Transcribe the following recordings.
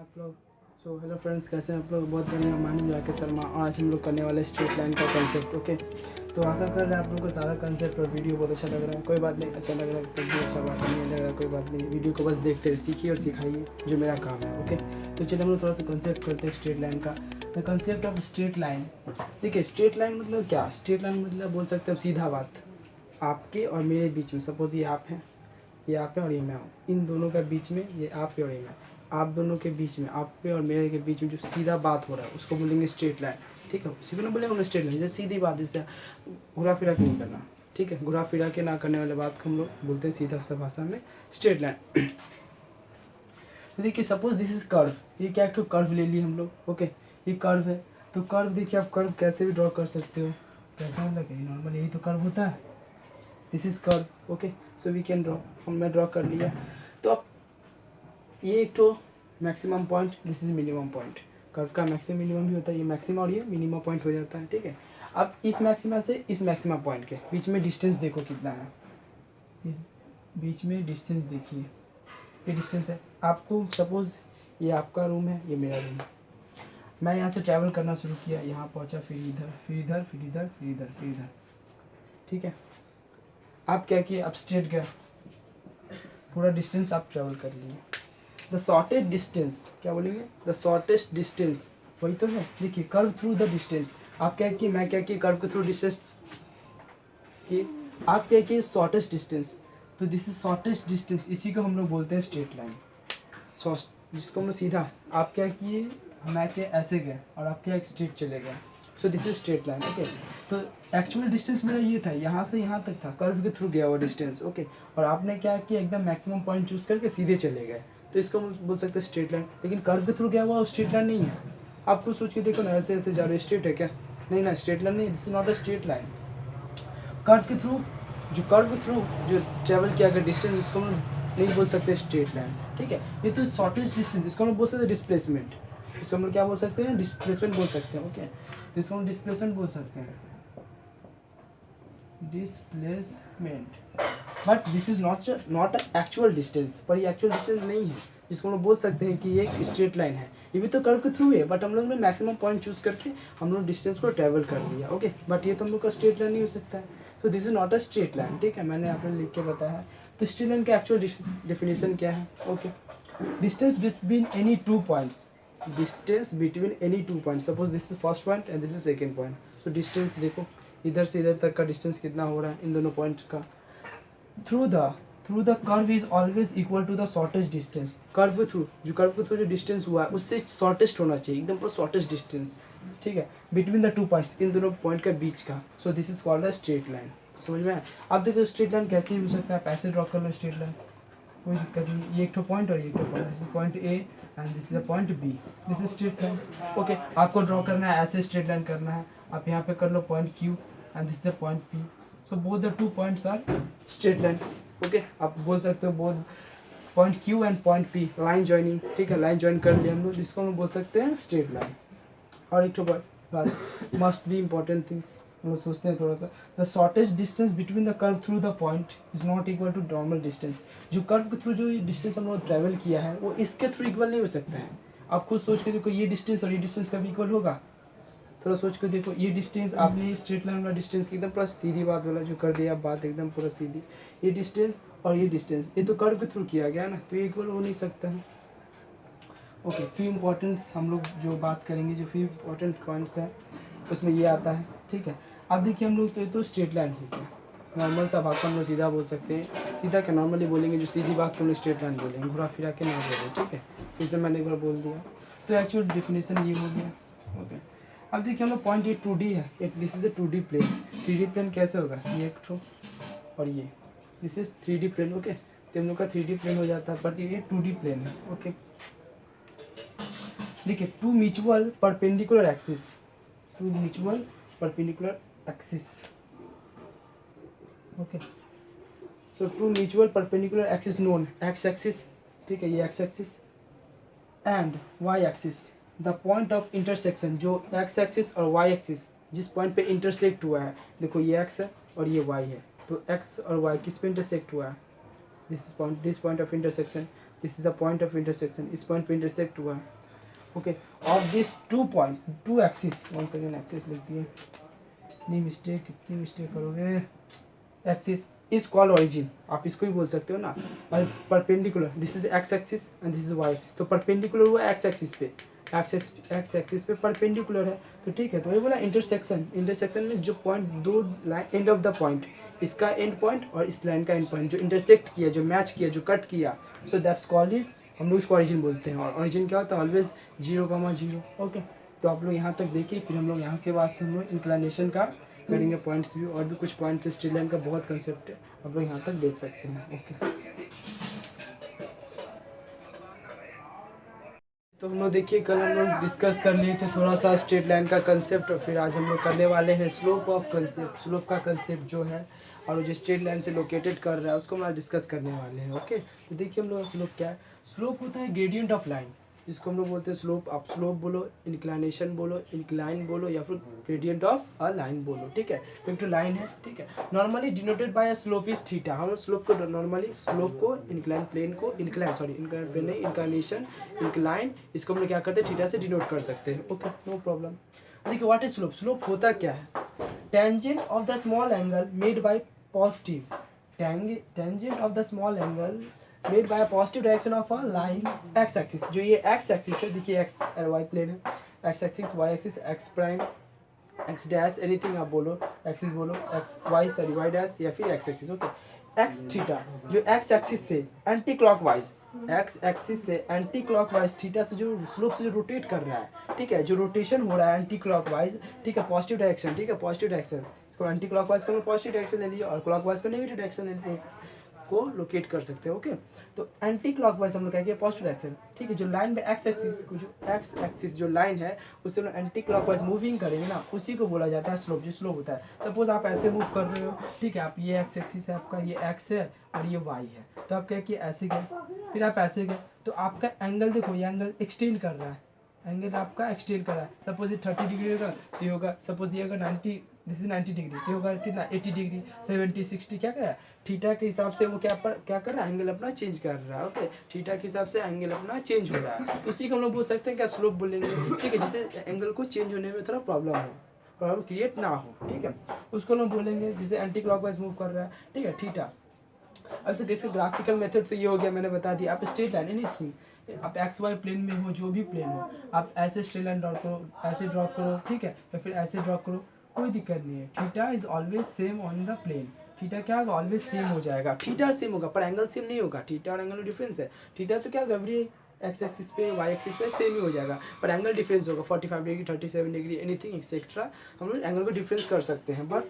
आप लोग hello friends, कैसे हैं आप लोग? बहुत बढ़िया। मानी राकेश शर्मा। आज हम लोग करने वाले स्ट्रेट लाइन का कंसेप्ट। ओके, तो आशा कर रहे हैं आप लोग को सारा कंसेप्ट और वीडियो बहुत अच्छा लग रहा है। कोई बात नहीं, अच्छा लग रहा है तो भी अच्छा बात नहीं लग रहा है, कोई बात नहीं। वीडियो को बस देखते रहिए, सीखिए और सिखाइए, जो मेरा काम है। ओके, तो चलिए हम लोग थोड़ा सा कंसेप्ट करते हैं स्ट्रेट लाइन का। The concept of straight line. देखिए, स्ट्रेट लाइन मतलब क्या? स्ट्रेट लाइन मतलब बोल सकते हैं सीधा बात आपके और मेरे बीच में। सपोज ये आप हैं, ये आप है और ये मैं हूँ। इन दोनों के बीच में ये आप है और ये मैं। आप दोनों के बीच में, आप पे और मेरे के बीच में जो सीधा बात हो रहा है उसको बोलेंगे स्ट्रेट लाइन। ठीक है, उसी को ना बोलेंगे स्ट्रेट लाइन, जैसे सीधी बात, जैसे घुरा फिरा के नहीं करना। ठीक है, घुरा फिरा के ना करने वाले बात को हम लोग बोलते हैं सीधा सा भाषा में स्ट्रेट लाइन। तो देखिए, सपोज दिस इज कर्व। ये क्या एक कर्व ले लिए हम लोग। ओके, ये कर्व है। तो कर्व देखिए, आप कर्व कैसे भी ड्रॉ कर सकते हो। कैसा मतलब नॉर्मल यही तो कर्व होता है। This is curve. Okay, so we can draw. मैं ड्रॉ कर लिया। तो अब ये एक तो maximum point, this is minimum point. Curve का मैक्सिमम मिनिमम भी होता है, ये मैक्सिमम और ये मिनिमम पॉइंट हो जाता है। ठीक है, अब इस मैक्सिमा से इस मैक्सिमम पॉइंट के बीच में डिस्टेंस देखो कितना है। इस बीच में डिस्टेंस देखिए, ये डिस्टेंस है। आपको सपोज ये आपका रूम है, ये मेरा रूम है। मैं यहाँ से ट्रैवल करना शुरू किया, यहाँ पहुँचा, फिर इधर, फिर इधर, फिर इधर, फिर इधर, फिर इधर। ठीक है, आप क्या किए? आप स्ट्रेट गए, पूरा डिस्टेंस आप ट्रैवल कर लिए। द शॉर्टेस्ट डिस्टेंस, क्या बोलेंगे? द शॉर्टेस्ट डिस्टेंस, वही तो है। देखिए, कर्व थ्रू द डिस्टेंस। आप क्या किए, मैं क्या किए? कर्व के थ्रू डिस्टेंस किए, आप क्या किए? Shortest distance. तो दिस इज शॉर्टेस्ट डिस्टेंस, इसी को हम लोग बोलते हैं स्ट्रेट लाइन। जिसको हम लोग सीधा, आप क्या किए? मैं क्या ऐसे गए और आप क्या स्ट्रेट चले गए। सो this is straight line. Okay, तो एक्चुअल डिस्टेंस मेरा ये था, यहाँ से यहाँ तक था, कर्व के थ्रू गया वो डिस्टेंस। ओके, और आपने क्या किया? एकदम मैक्सिमम पॉइंट चूज करके सीधे चले गए, तो इसको हम बोल सकते हैं स्ट्रेट लाइन। लेकिन कर्व के थ्रू गया हुआ स्ट्रेट लाइन नहीं है। आप कुछ सोच के देखो ना, ऐसे ऐसे जा रहे, स्ट्रेट है क्या? नहीं ना, स्ट्रेट लाइन नहीं, this is not a straight line. Curve के थ्रू, जो कर्व के थ्रू जो ट्रेवल किया गया डिस्टेंस, उसको हम नहीं बोल सकते स्ट्रेट लाइन। ठीक है, ये तो शॉर्टेस्ट डिस्टेंस, इसको हम बोल सकते हैं डिस्प्लेसमेंट। इसको हम क्या बोल सकते हैं? डिस्प्लेसमेंट बोल सकते हैं। ओके, इसको हम डिस्प्लेसमेंट बोल सकते हैं, displacement. But this is not actual distance, पर ये एक्चुअल डिस्टेंस नहीं है, जिसको हम लोग बोल सकते हैं कि ये एक स्ट्रेट लाइन है। ये भी तो कर्व के थ्रू है, बट हम लोग ने मैक्सिमम पॉइंट चूज करके हम लोग डिस्टेंस को ट्रेवल कर लिया। ओके, बट ये तो हम लोग का स्ट्रेट लाइन नहीं हो सकता है। तो this is not a straight line. ठीक है, मैंने आपने लिख के बताया है। तो स्ट्रेट लाइन का एक्चुअल डेफिनेशन क्या है? Okay, distance between any two points, distance between any two point. Suppose this is first point and this is second point. तो डिस्टेंस देखो, इधर से इधर तक का डिस्टेंस कितना हो रहा है इन दोनों पॉइंट्स का। Through the curve is always equal to the shortest distance. Curve के थ्रू, जो कर्व के थ्रू जो डिस्टेंस हुआ है उससे शॉर्टेस्ट होना चाहिए, एकदम पूरा शॉर्टेस्ट डिस्टेंस। ठीक है, बिटवीन द टू पॉइंट्स, इन दोनों पॉइंट के बीच का। सो this is called a straight line. समझ में आया? आप देखो स्ट्रेट लाइन कैसे हो सकता है, आप ऐसे ड्रॉ कर लो स्ट्रेट लाइन, कोई दिक्कत नहीं। ये एक तो पॉइंट और ये एक तो point, this is point A and this is a point B, this is straight line. Okay, आपको ड्रॉ करना है ऐसे स्ट्रेट लाइन करना है। आप यहाँ पे कर लो point Q and this is a point P. So both the two points are straight line. Okay, आप बोल सकते हो both point Q and point P line joining. ठीक है, लाइन ज्वाइन कर लिया हम लोग, जिसको हम बोल सकते हैं स्ट्रेट लाइन। और एक तो बात मस्ट बी इम्पॉर्टेंट थिंग्स हम लोग सोचते हैं थोड़ा सा। The shortest distance between the curve through the point is not equal to normal distance. जो कर्व के थ्रू जो डिस्टेंस हम लोग ट्रैवल किया है वो इसके थ्रू इक्वल नहीं हो सकता है। आप खुद सोच के देखो, ये डिस्टेंस और ये डिस्टेंस कभी इक्वल होगा? थोड़ा सोच के देखो, ये डिस्टेंस आपने स्ट्रेट लाइन वाला डिस्टेंस एकदम पूरा सीधी बात वाला जो कर दिया, बात एकदम पूरा सीधी। ये डिस्टेंस और ये डिस्टेंस, ये तो कर्व के थ्रू किया गया ना, तो ये इक्वल हो नहीं सकता है। ओके, फ्यू इम्पोर्टेंट हम लोग जो बात करेंगे, जो फ्यू इम्पोर्टेंट पॉइंट्स हैं उसमें ये आता है। ठीक है, अब देखिए हम लोग तो ये तो स्ट्रेट लाइन हो गया, नॉर्मल सा बात को हम लोग सीधा बोल सकते हैं। सीधा क्या नॉर्मली बोलेंगे, जो सीधी बात को हम लोग स्ट्रेट लाइन बोलेंगे, घुरा फिरा के ना बोलें। ठीक है, इसे मैंने एक बार बोल दिया। तो एक्चुअल डेफिनेशन ये हो गया। ओके, अब देखिए हम लोग पॉइंट ये 2D है, एक this is a 2D plane. 3D plane कैसे होगा? ये एक ठो और ये, this is 3D plane. Okay, तो हम लोग का 3D प्लेन हो जाता है, बट ये 2D प्लेन है। ओके, देखिए two mutual perpendicular axis, two mutual perpendicular axis. Okay, तो two mutual perpendicular axis known X axis. ठीक है, ये x axis and Y axis. The point of intersection, जो एक्स एक्सिस और Y axis जिस point पे intersect हुआ है, देखो ये एक्स है और ये वाई है, तो एक्स और वाई किस पे इंटरसेक्ट हुआ है? This point of intersection. This is a point of intersection, इस पॉइंट पे इंटरसेक्ट हुआ है, ओके। और this two point, two axis, one second axis लिख दिए, इतनी मिस्टेक करोगे, एक्सिस इज कॉल्ड ऑरिजिन, आप इसको ही बोल सकते हो ना। और perpendicular, this is x axis and this is y axis, तो परपेंडिकुलर हुआ एक्स एक्सिस पे, एक्स एक्सिस पे परपेंडिकुलर है, तो ठीक है। तो ये बोला इंटरसेक्शन, इंटरसेक्शन में जो पॉइंट, दो line, end of the point, इसका एंड पॉइंट और इस लाइन का एंड पॉइंट जो इंटरसेक्ट किया, जो मैच किया, जो कट किया, सो दैट्स कॉल्ड इज, हम लोग इसको ऑरिजिन बोलते हैं। और ऑरिजिन क्या होता है, ऑलवेज 0,0, ओके। तो आप लोग यहाँ तक देखिए, फिर हम लोग यहाँ के बाद से हम लोग इंक्लिनेशन का करेंगे पॉइंट्स भी, और भी कुछ पॉइंट्स स्ट्रेट लाइन का बहुत कंसेप्ट है, आप लोग यहाँ तक देख सकते हैं, ओके। तो हम लोग देखिए, कल हम लोग डिस्कस कर लिए थे थोड़ा सा स्ट्रेट लाइन का कंसेप्ट, और फिर आज हम लोग करने वाले हैं स्लोप ऑफ कंसेप्ट, स्लोप का कंसेप्ट जो है और जो स्ट्रेट लाइन से लोकेटेड कर रहा है उसको हम आज डिस्कस करने वाले हैं, ओके। तो देखिए हम लोग स्लोप क्या है, स्लोप होता है ग्रेडियंट ऑफ लाइन, जिसको हम लोग बोलते हैं स्लोप। आप स्लोप बोलो, इंक्लाइनेशन बोलो, इंक्लाइन बोलो, या फिर ग्रेडियंट ऑफ अ लाइन बोलो, ठीक है। तो एक तो लाइन है, ठीक है, normally denoted by a slope is theta. हम स्लोप को नॉर्मली, स्लोप को इंक्लाइन प्लेन को, इंक्लाइन प्लेन नहीं, इंक्लाइनेशन, इंक्लाइन, इसको हम लोग क्या करते हैं, थीटा से डिनोट कर सकते हैं, ओके, नो प्रॉब्लम। देखिए व्हाट इज स्लोप, स्लोप होता क्या है, tangent of the small angle made by positive, tangent of the small angle made by positive direction of a line x axis. जो ये एक्स एक्सिस है, देखिए x और y plane है, x axis, y axis, x prime, x dash, anything आप बोलो, axis बोलो, x y, sorry y dash, या फिर x axis, okay. X theta जो एक्स एक्सिस से एंटी क्लॉकवाइज, एक्स एक्सिस से एंटी क्लॉकवाइज थीटा से जो स्लोप से जो रोटेट कर रहा है, ठीक है, जो रोटेशन हो रहा है एंटी क्लॉकवाइज, ठीक है, पॉजिटिव डायरेक्शन, ठीक है, पॉजिटिव डायरेक्शन, इसको एंटी क्लॉकवाइज को पॉजिटिव डायरेक्शन ले लिया और क्लॉकवाइज को नेगेटिव डायरेक्शन ले लिया, को लोकेट कर सकते हैं, ओके। तो एंटी क्लॉकवाइज हम लोग क्या किया, पॉजिटिव डायरेक्शन, ठीक है। जो लाइन में एक्स एक्सिस को, जो एक्स एक्सिस जो लाइन है उससे हम लोग एंटी क्लॉकवाइज मूविंग करेंगे ना, उसी को बोला जाता है स्लोप, जो स्लोप होता है। सपोज आप ऐसे मूव कर रहे हो, ठीक है, आप ये एक्स एक्सिस है आपका, ये एक्स है और ये वाई है, तो आप क्या किए, ऐसे गए, फिर आप ऐसे गए, तो आपका एंगल देखो, ये एंगल एक्सटेंड कर रहा है, एंगल आपका एक्सटेंड कर रहा है। सपोज ये 30 डिग्री होगा तो ये होगा, सपोज ये अगर 90, दिस इज 90 डिग्री, तो होगा कितना, 80 डिग्री, 70, 60, क्या कर रहा है, थीटा के हिसाब से वो क्या कर रहा है, एंगल अपना चेंज कर रहा है, ओके। थीटा के हिसाब से एंगल अपना चेंज हो रहा है, तो उसी को हम लोग बोल सकते हैं क्या, स्लोप बोलेंगे, ठीक है। जिससे एंगल को चेंज होने में थोड़ा प्रॉब्लम क्रिएट ना हो, ठीक है, उसको हम बोलेंगे, जिसे एंटी क्लॉकवाइज मूव कर रहा है, ठीक है, थीटा। अब से इसका ग्राफिकल मेथड तो ये हो गया, मैंने बता दिया। आप स्ट्रेट लाइन एनीथिंग, आप एक्स वाई प्लेन में हो, जो भी प्लेन हो, आप ऐसे स्ट्रेट लाइन ड्रॉ करो, ऐसे ड्रॉ करो, ठीक है, या फिर ऐसे ड्रॉ करो, कोई दिक्कत नहीं है। Theta is always same on the plane, theta क्या होगा, ऑलवेज सेम हो जाएगा, थीटा सेम होगा पर एंगल सेम नहीं होगा, थीटा और एंगल में डिफरेंस है। थीटा तो क्या होगा, एवरी एक्स एक्सिस पे, वाई एक्सिस पे सेम ही हो जाएगा, पर एंगल डिफरेंस होगा, 45 डिग्री, 37 डिग्री, एनीथिंग एक्सेट्रा, हम लोग एंगल को डिफरेंस कर सकते हैं, बट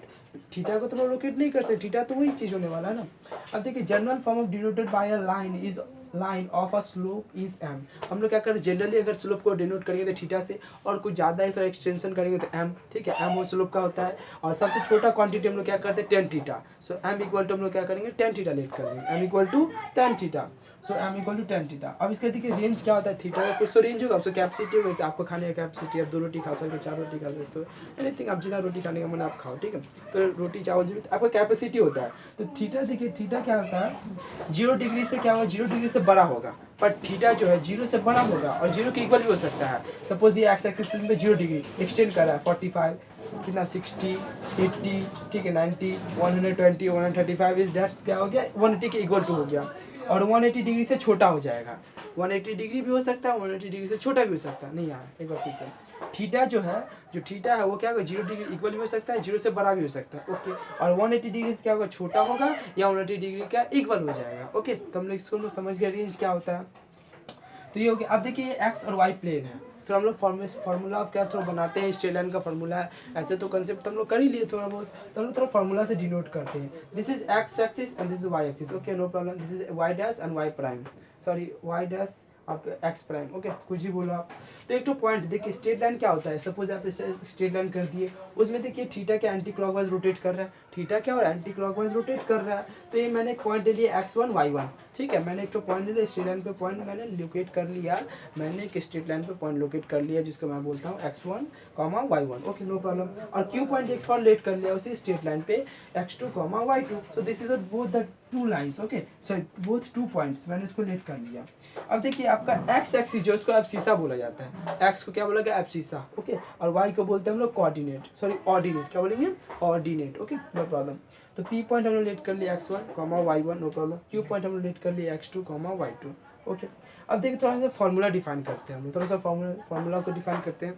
थीटा को तो हम लोकेट नहीं कर सकते, थीटा तो वही चीज़ होने वाला है ना। अब देखिए, general form of denoted by a line is line of a slope is m. हम लोग क्या करते हैं, जनरली अगर स्लोप को डिनोट करेंगे तो थीटा से, और कुछ ज़्यादा है तो एक्सटेंशन करेंगे तो एम, ठीक है, एम वो स्लोप का होता है। और सबसे छोटा क्वांटिटी हम लोग क्या करते हैं, tan theta, so m equal to हम लोग क्या करेंगे, टेन थीटा लेट करेंगे, m equal to tan theta, so m equal to tan theta. अब इसका देखिए रेंज क्या होता है, थीटा का कुछ तो रेंज होगा, आपको कैपेसिटी होगा, जैसे आपको खाने का कैपेसिटी, आप 2 रोटी खा सकते हो, 4 रोटी खा सकते हो, एनीथिंग, आप जितना रोटी खाने का मन आप खाओ, ठीक है, तो रोटी चावल जो आपका कैपेसिटी होता है। तो थीटा देखिए, थीटा क्या होता है, 0 डिग्री से क्या होगा, 0 डिग्री से बड़ा होगा, पर थीटा जो है 0 से बड़ा होगा और 0 के इक्वल भी हो सकता है। सपोज ये एक्स एक्सिस प्लेन पे 0 डिग्री एक्सटेंड कर रहा है, 45, कितना, 60, 80, ठीक है, 90, 120, 135 इज दैट्स क्या हो गया, 180 के इक्वल टू हो गया, और 180 डिग्री से छोटा हो जाएगा, 180 डिग्री भी हो सकता है, 180 डिग्री से छोटा भी हो सकता है, नहीं यार एक बार फिर से, थीटा जो है, जो थीटा है वो क्या होगा, 0 डिग्री इक्वल भी हो सकता है, 0 से बड़ा भी हो सकता है, ओके। और 180 डिग्री से क्या होगा, छोटा होगा, या 180 डिग्री का इक्वल हो जाएगा, ओके। तो हम लोग इसको समझ गए रेंज क्या होता है। तो ये हो गया। अब देखिए ये एक्स और वाई प्लेन है, तो हम लोग फार्मूला ऑफ क्या थोड़ा बनाते हैं, स्ट्रेट लाइन का फार्मूला है, ऐसे तो कंसेप्ट हम लोग कर ही लिए थोड़ा बहुत, तो हम लोग थोड़ा फार्मूला से डिनोट करते हैं। This is x axis and this is y axis, okay, no problem. This is y dash and y prime, sorry y dash आप एक्स प्राइम, ओके कुछ भी बोलो आप। तो एक तो पॉइंट देखिए, स्ट्रेट लाइन क्या होता है, सपोज आप इसे स्ट्रेट लाइन कर दिए, उसमें देखिए थीटा क्या एंटी क्लॉकवाइज रोटेट कर रहा है, थीटा क्या और एंटी क्लॉकवाइज रोटेट कर रहा है। तो ये मैंने एक पॉइंट ले लिया x1 y1, ठीक है, मैंने एक तो पॉइंट ले लिया स्ट्रेट लाइन पे, पॉइंट मैंने लोकेट कर लिया, मैंने एक स्ट्रेट लाइन पे पॉइंट लोकेट कर लिया जिसको मैं बोलता हूँ x1 y1, okay no problem. और क्यू पॉइंट एक और लेट कर लिया उसी स्ट्रेट लाइन पे x2 y2। So this is both the two lines, okay sorry both two points, मैंने इसको लेट कर लिया। अब देखिए आपका x एक्सिस जो उसको एब्सिसा बोला जाता है, x को क्या बोला गया एब्सिसा, ओके, और y को बोलते हैं हम लोग कोऑर्डिनेट, सॉरी ऑर्डिनेट, क्या बोलेंगे ऑर्डिनेट, ओके नो प्रॉब्लम। तो p पॉइंट हम लोग लेट कर लिया x1 y1, no problem. q point हम लोग लेट कर लिया x2 y2, ओके। अब देखिए थोड़ा सा फॉर्मूला डिफाइन करते हैं हम लोग, थोड़ा सा फॉर्मूला को डिफाइन करते हैं।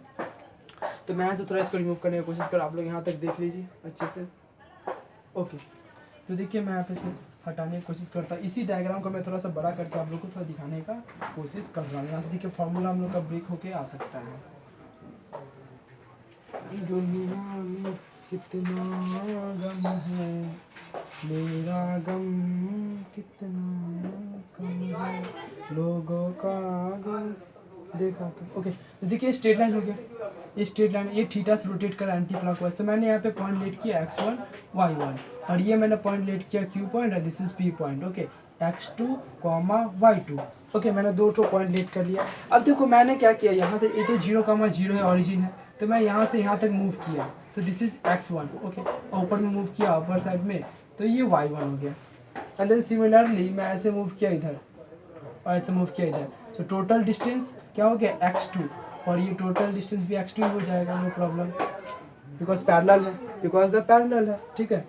तो मैं यहाँ से थोड़ा इसको रिमूव करने की कोशिश कर, आप लोग यहाँ तक देख लीजिए अच्छे से, ओके। तो देखिए मैं यहाँ पे से हटाने की कोशिश करता हूँ, इसी डायग्राम को मैं थोड़ा सा बड़ा करके आप लोग को थोड़ा दिखाने का कोशिश कर रहा हूँ। यहाँ से देखिए फॉर्मूला हम लोग का ब्रेक होके आ सकता है। दुनिया में कितना गम है, मेरा गम कितना कम है, लोगों का गम देखा तो, ओके। तो देखिए स्ट्रेट लाइन हो गया, ये स्ट्रेट लाइन, ये थीटा से रोटेट कर एंटी क्लॉकवाइज। तो मैंने यहाँ पे पॉइंट लेट किया x1 y1, और ये मैंने पॉइंट लेट किया q पॉइंट, और this is p point, okay, x2 y2, okay. मैंने दो पॉइंट लेट कर लिया। अब देखो मैंने क्या किया, यहाँ से ये तो 0, 0 है, ऑरिजिन है, तो मैं यहाँ से यहाँ तक मूव किया, तो दिस इज x1, ओके, और ऊपर में मूव किया अपर साइड में, तो ये y1 हो गया। एंड देन सिमिलरली मैं ऐसे मूव किया इधर, और ऐसे मूव किया इधर, तो टोटल डिस्टेंस क्या हो गया x2, और ये टोटल डिस्टेंस भी x2 हो जाएगा, नो प्रॉब्लम, बिकॉज पैरेलल है, बिकॉज द पैरेलल है, ठीक है,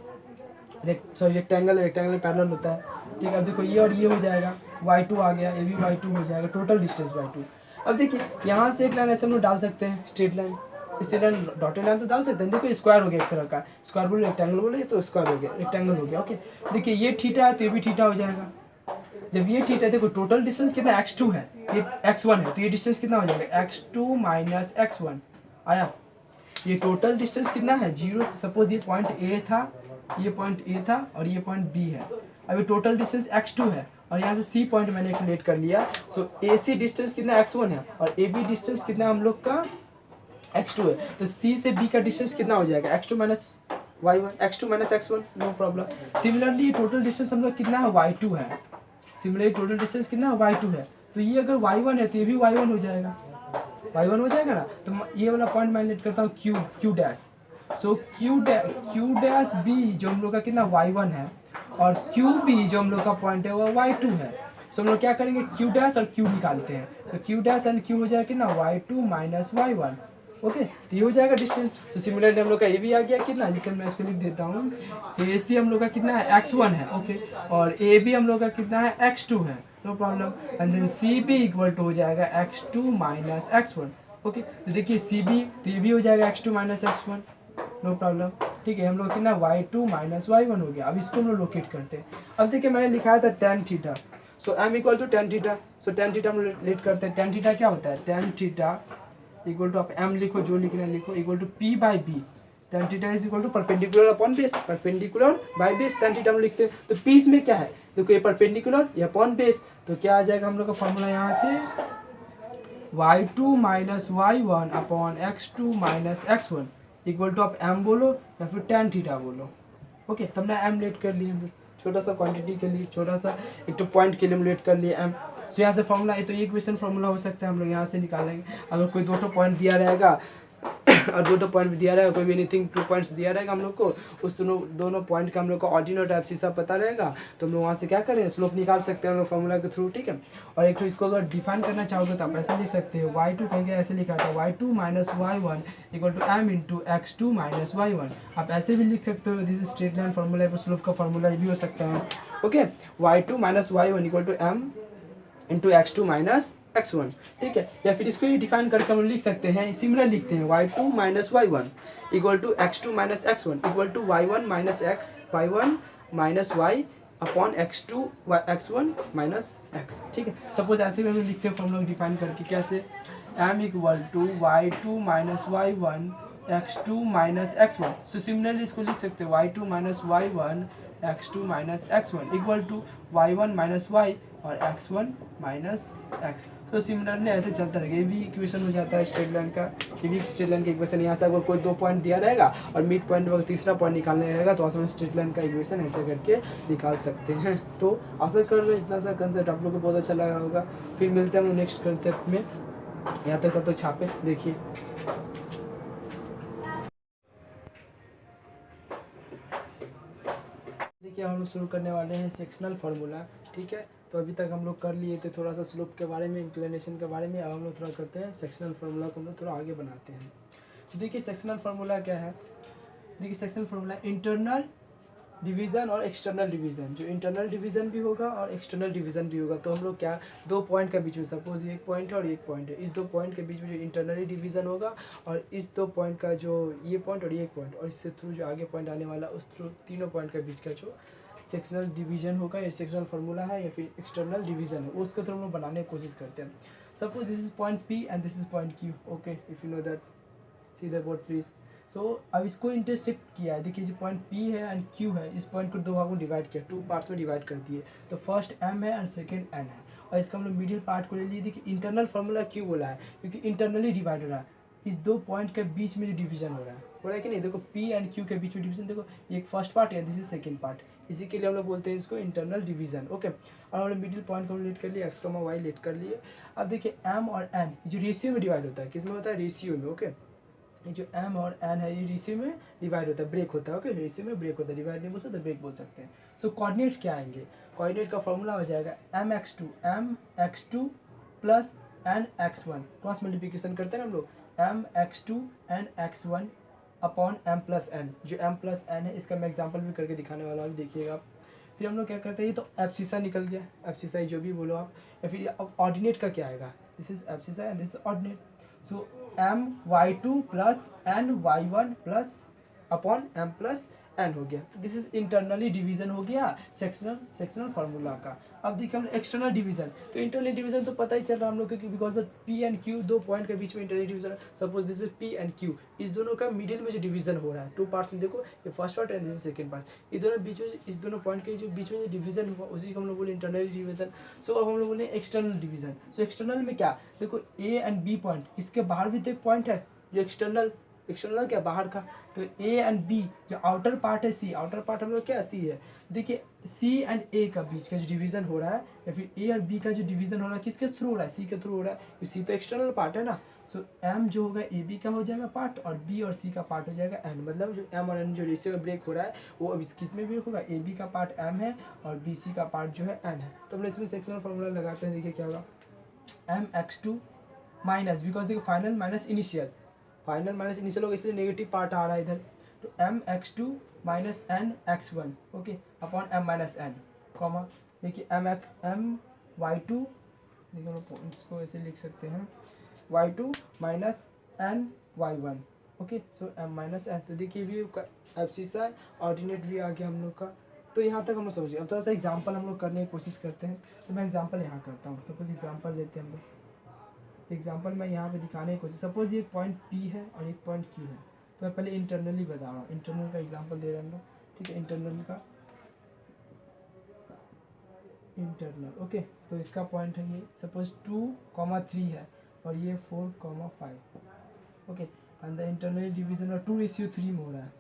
सॉरी रेक्टेंगल पैरेलल होता है, ठीक है। अब देखो ये और ये हो जाएगा, y2 आ गया, ये भी y2 हो जाएगा, टोटल डिस्टेंस y2। अब देखिए यहाँ से एक लाइन ऐसे हम लोग डाल सकते हैं, स्ट्रेट लाइन डॉटेड लाइन तो डाल सकते हैं। देखो स्क्वायर हो गया एक तरह का, स्क्वायर बोले रेक्टेंगल बोले तो स्क्वायर हो गया, रेक्टेंगल हो गया, ओके। देखिए ये थीटा है तो ये भी थीटा हो जाएगा। जब ये थीटा, देखो टोटल डिस्टेंस कितना x2 है, ये x1 है, तो ये डिस्टेंस कितना हो जाएगा x2 माइनस x1 आया। ये टोटल डिस्टेंस कितना है 0, सपोज ये पॉइंट A था, ये पॉइंट A था और ये पॉइंट B है। अब ये टोटल डिस्टेंस x2 है, और यहाँ से C पॉइंट मैंने कैलकुलेट कर लिया। सो AC डिस्टेंस कितना x1 है, और AB डिस्टेंस कितना हम लोग का x2 है। तो C से B का डिस्टेंस कितना हो जाएगा x2 minus y1, x2 minus x1, no problem. Similarly total distance हम लोग कितना है y2 है, सिमिलरली टोटल डिस्टेंस कितना है y2 है। तो ये अगर y1 है तो ये भी y1 हो जाएगा, y1 हो जाएगा ना। तो ये वाला पॉइंट मैं लेट करता हूँ q डैश। सो q डैश b जो हम लोग का कितना y1 है, और qb जो हम लोग का पॉइंट है वो y2 है। सो हम लोग क्या करेंगे, q डैश और q निकालते हैं, तो q डैश एंड q हो जाएगा कितना y2 माइनस y1, ओके। तो ये हो जाएगा डिस्टेंस। तो सिमिलरली हम लोग का ये भी आ गया कितना, जिसे मैं इसको लिख देता हूँ, AC हम लोग का कितना है x1 है, ओके, और AB हम लोग का कितना है x2 है, no problem. And then CB equal to हो जाएगा x2 माइनस x1, ओके। तो देखिए CB तो ये भी हो जाएगा x2 minus x1, no problem, ठीक है। हम लोग कितना y2 माइनस y1 हो गया। अब इसको हम लोग लोकेट करते हैं। अब देखिए मैंने लिखा था tan theta, so m equal to tan theta. So tan theta हम लोग लेट करते हैं। tan थीटा क्या होता है, tan थीटा इक्वल टू, आप m लिखो जो लिखना लिखो, equal to p by b। tan theta is equal to perpendicular upon base, perpendicular by base tan theta हम लिखते हैं। तो p इसमें क्या है, देखो ये परपेंडिकुलर या अपॉन बेस, तो क्या आ जाएगा हम लोग का फॉर्मूला यहाँ से y2 minus y1 upon x2 minus x1 equal to, आप m बोलो या फिर tan थीटा बोलो, ओके। तब ना m लेट कर लिए हम लोग, छोटा सा क्वांटिटी के लिए, छोटा सा एक तो पॉइंट के लिए हम लेट कर लिए m। सो यहाँ से फॉर्मूला, ये तो इक्वेशन फॉर्मूला हो सकता है, हम लोग यहाँ से निकालेंगे। अगर कोई दो पॉइंट दिया रहेगा और दो पॉइंट भी दिया रहेगा, कोई भी एनीथिंग 2 पॉइंट्स दिया रहेगा हम लोग को, उस दोनों पॉइंट का हम लोग को ऑर्डिनेट टाइप शीशा पता रहेगा, तो हम लोग वहाँ से क्या करें, स्लोप निकाल सकते हैं हम लोग फॉर्मूला के थ्रू, ठीक है। और एक तो इसको अगर डिफाइन करना चाहोगे तो आप ऐसे लिख सकते हो, y2 कहेंगे ऐसे लिखा था y2 minus y1 equal to m into x2 minus y1। आप ऐसे भी लिख सकते हो, this is straight line formula, slope का फॉर्मूला भी हो सकता है, okay. y2 minus y1 equal to m into x2 minus x1, ठीक है। या फिर इसको ही डिफाइन करके हम लिख सकते हैं, सिमिलर लिखते हैं, y2 minus y1 equal to x2 minus x1 equal to y1 minus y1 minus y upon x2 x1 minus x, ठीक है। सपोज ऐसे भी हम लिखते हैं फॉर्मूला डिफाइन करके, कैसे, m equal to y2 minus y1 x2 minus x1। So similarly इसको लिख सकते हैं y2 minus y1 x2 minus x1 equal to y1 minus y और x1 माइनस x। तो सिमिलरली ऐसे चलता रहेगा। ये भी इक्वेशन हो जाता है स्ट्रेट लाइन का, ये भी स्ट्रेट लाइन का इक्वेशन। यहाँ से अगर कोई 2 पॉइंट दिया रहेगा और मिड पॉइंट पर तीसरा पॉइंट निकालना रहेगा तो आसान स्ट्रेट लाइन का इक्वेशन ऐसे करके निकाल सकते हैं। तो आशा कर रहे इतना सा कंसेप्ट आप लोग को बहुत अच्छा लगा होगा। फिर मिलते हैं हम नेक्स्ट कंसेप्ट में, यहाँ तक तब तक छापे देखिए। देखिए हम लोग शुरू करने वाले हैं सेक्शनल फार्मूला, ठीक है। तो अभी तक हम लोग कर लिए थे थोड़ा सा स्लोप के बारे में, इंक्लिनेशन के बारे में। अब हम लोग थोड़ा करते हैं सेक्शनल फार्मूला को हम लोग थोड़ा आगे बनाते हैं। तो देखिए सेक्शनल फार्मूला क्या है। देखिए सेक्शनल फार्मूला इंटरनल डिवीज़न और एक्सटर्नल डिवीज़न, जो इंटरनल डिवीज़न भी होगा और एक्सटर्नल डिवीज़न भी होगा। तो हम लोग क्या 2 पॉइंट के बीच में, सपोज एक पॉइंट है और एक पॉइंट है, इस 2 पॉइंट के बीच में जो इंटरनली डिवीज़न होगा और इस 2 पॉइंट का जो ये पॉइंट और ये पॉइंट और इससे थ्रू जो आगे पॉइंट आने वाला उस थ्रू तीनों पॉइंट के बीच का जो सेक्शनल डिवीज़न होगा या सेक्शनल फार्मूला है या फिर एक्सटर्नल डिवीज़न है, उसको तो हम लोग बनाने की कोशिश करते हैं। Suppose this is point P and this is point Q, okay, if you know that see the board please. So अब इसको इंटरसेक्ट किया है। देखिए जो पॉइंट P है एंड Q है, इस पॉइंट को 2 भागों में डिवाइड किया, 2 पार्ट्स में डिवाइड कर दिए। तो फर्स्ट M है एंड सेकंड N है, और इसका हम लोग मिडिल पार्ट को ले लिए। देखिए इंटरनल फार्मूला क्यों बोला है, क्योंकि इंटरनली डिवाइड हो रहा है। इस 2 पॉइंट के बीच में जो डिवीजन हो रहा है कि नहीं, देखो P एंड Q के बीच में डिवीजन, देखो एक फर्स्ट पार्ट है, दिस इज सेकंड पार्ट, इसी के लिए हम लोग बोलते हैं इसको इंटरनल डिवीजन, ओके। और हम लोग मिडिल पॉइंट को लेट कर लिए, x, y लेट कर लिए। अब देखिए M और N जो रेशियो में डिवाइड होता है, किस में होता है, रेशियो में, ओके। ये जो M और N है ये रेशियो में डिवाइड होता है, ब्रेक होता है, ओके, रेशियो में ब्रेक होता है, डिवाइड नहीं बोल सकते, ब्रेक बोल सकते हैं। सो कोऑर्डिनेट क्या आएंगे, कोऑर्डिनेट का फॉर्मूला हो जाएगा mx2 plus nx1, cross multiplication करते हैं हम लोग, mx2 nx1 upon m plus n। जो m प्लस n है इसका मैं एग्जाम्पल भी करके दिखाने वाला हूँ, देखिएगा आप। फिर हम लोग क्या करते हैं, ये तो एब्सिसा निकल गया, एब्सिसा जो भी बोलो आप। या फिर ऑर्डिनेट का क्या आएगा, this is abscissa and this is ordinate. So my2 plus ny1 plus upon m plus n हो गया। तो दिस इज इंटरनली डिवीजन हो गया सेक्शनल फार्मूला का। अब देखिए हम एक्सटर्नल डिवीजन, तो इंटरनल डिवीजन तो पता ही चल रहा है हम लोग, क्योंकि because of P and Q 2 point के बीच में internal division. Suppose this is P and Q, इस दोनों का मिडिल में जो डिवीजन हो रहा है 2 पार्ट्स में, देखो ये first part and this is second part, ये दोनों बीच में, इस दोनों पॉइंट के जो बीच में जो डिवीजन हुआ उसी को हम लोग बोले इंटरनल डिवीजन। सो अब हम लोग बोले एक्सटर्नल डिवीजन। सो एक्सटर्नल में क्या, देखो A एंड B पॉइंट, इसके बाहर भी तो एक पॉइंट है जो एक्सटर्नल क्या बाहर का। तो A एंड B जो आउटर पार्ट है C, आउटर पार्ट हम लोग क्या C है। देखिए C एंड A का बीच का जो डिवीजन हो रहा है या फिर A और B का जो डिवीजन हो रहा है किसके थ्रू हो रहा है, C के थ्रू हो रहा है। C तो एक्सटर्नल पार्ट है ना। सो M जो होगा AB का हो जाएगा पार्ट और B और C का पार्ट हो जाएगा N। मतलब जो M और N जो रेशियो में ब्रेक हो रहा है वो अब किस में ब्रेक होगा, AB का पार्ट M है और BC का पार्ट जो है N है। तो हम लोग इसमें सेक्शनल फॉर्मूला लगाते हैं। देखिए क्या होगा, mx2 माइनस, बिकॉज देखो final minus initial, final minus initial होगा इसलिए नेगेटिव पार्ट आ रहा है इधर। तो mx2 minus nx1, okay, upon m minus n, comma. देखिए my2, देखिए हम पॉइंट्स को ऐसे लिख सकते हैं, y2 माइनस ny1, ओके। सो m माइनस n। तो देखिए भी एब्सिसा ऑर्डिनेट भी आ गया हम लोग का। तो यहाँ तक हम लोग समझिए। अब थोड़ा सा एग्जांपल हम लोग करने की कोशिश करते हैं। तो मैं एग्जांपल यहाँ करता हूँ। सपोज एग्जांपल लेते हैं हम लोग, एग्जांपल मैं यहाँ पे दिखाने की कोशिश। सपोज ये एक पॉइंट P है और एक पॉइंट Q है। तो मैं पहले इंटरनली बता रहा हूँ, इंटरनल का एग्जांपल दे रहे हैं हम लोग, ठीक है। इंटरनल का इंटरनल, ओके। तो इसका पॉइंट है ये, सपोज 2,3 है और ये 4,5, okay. And the internal division और 2:3 में हो रहा है,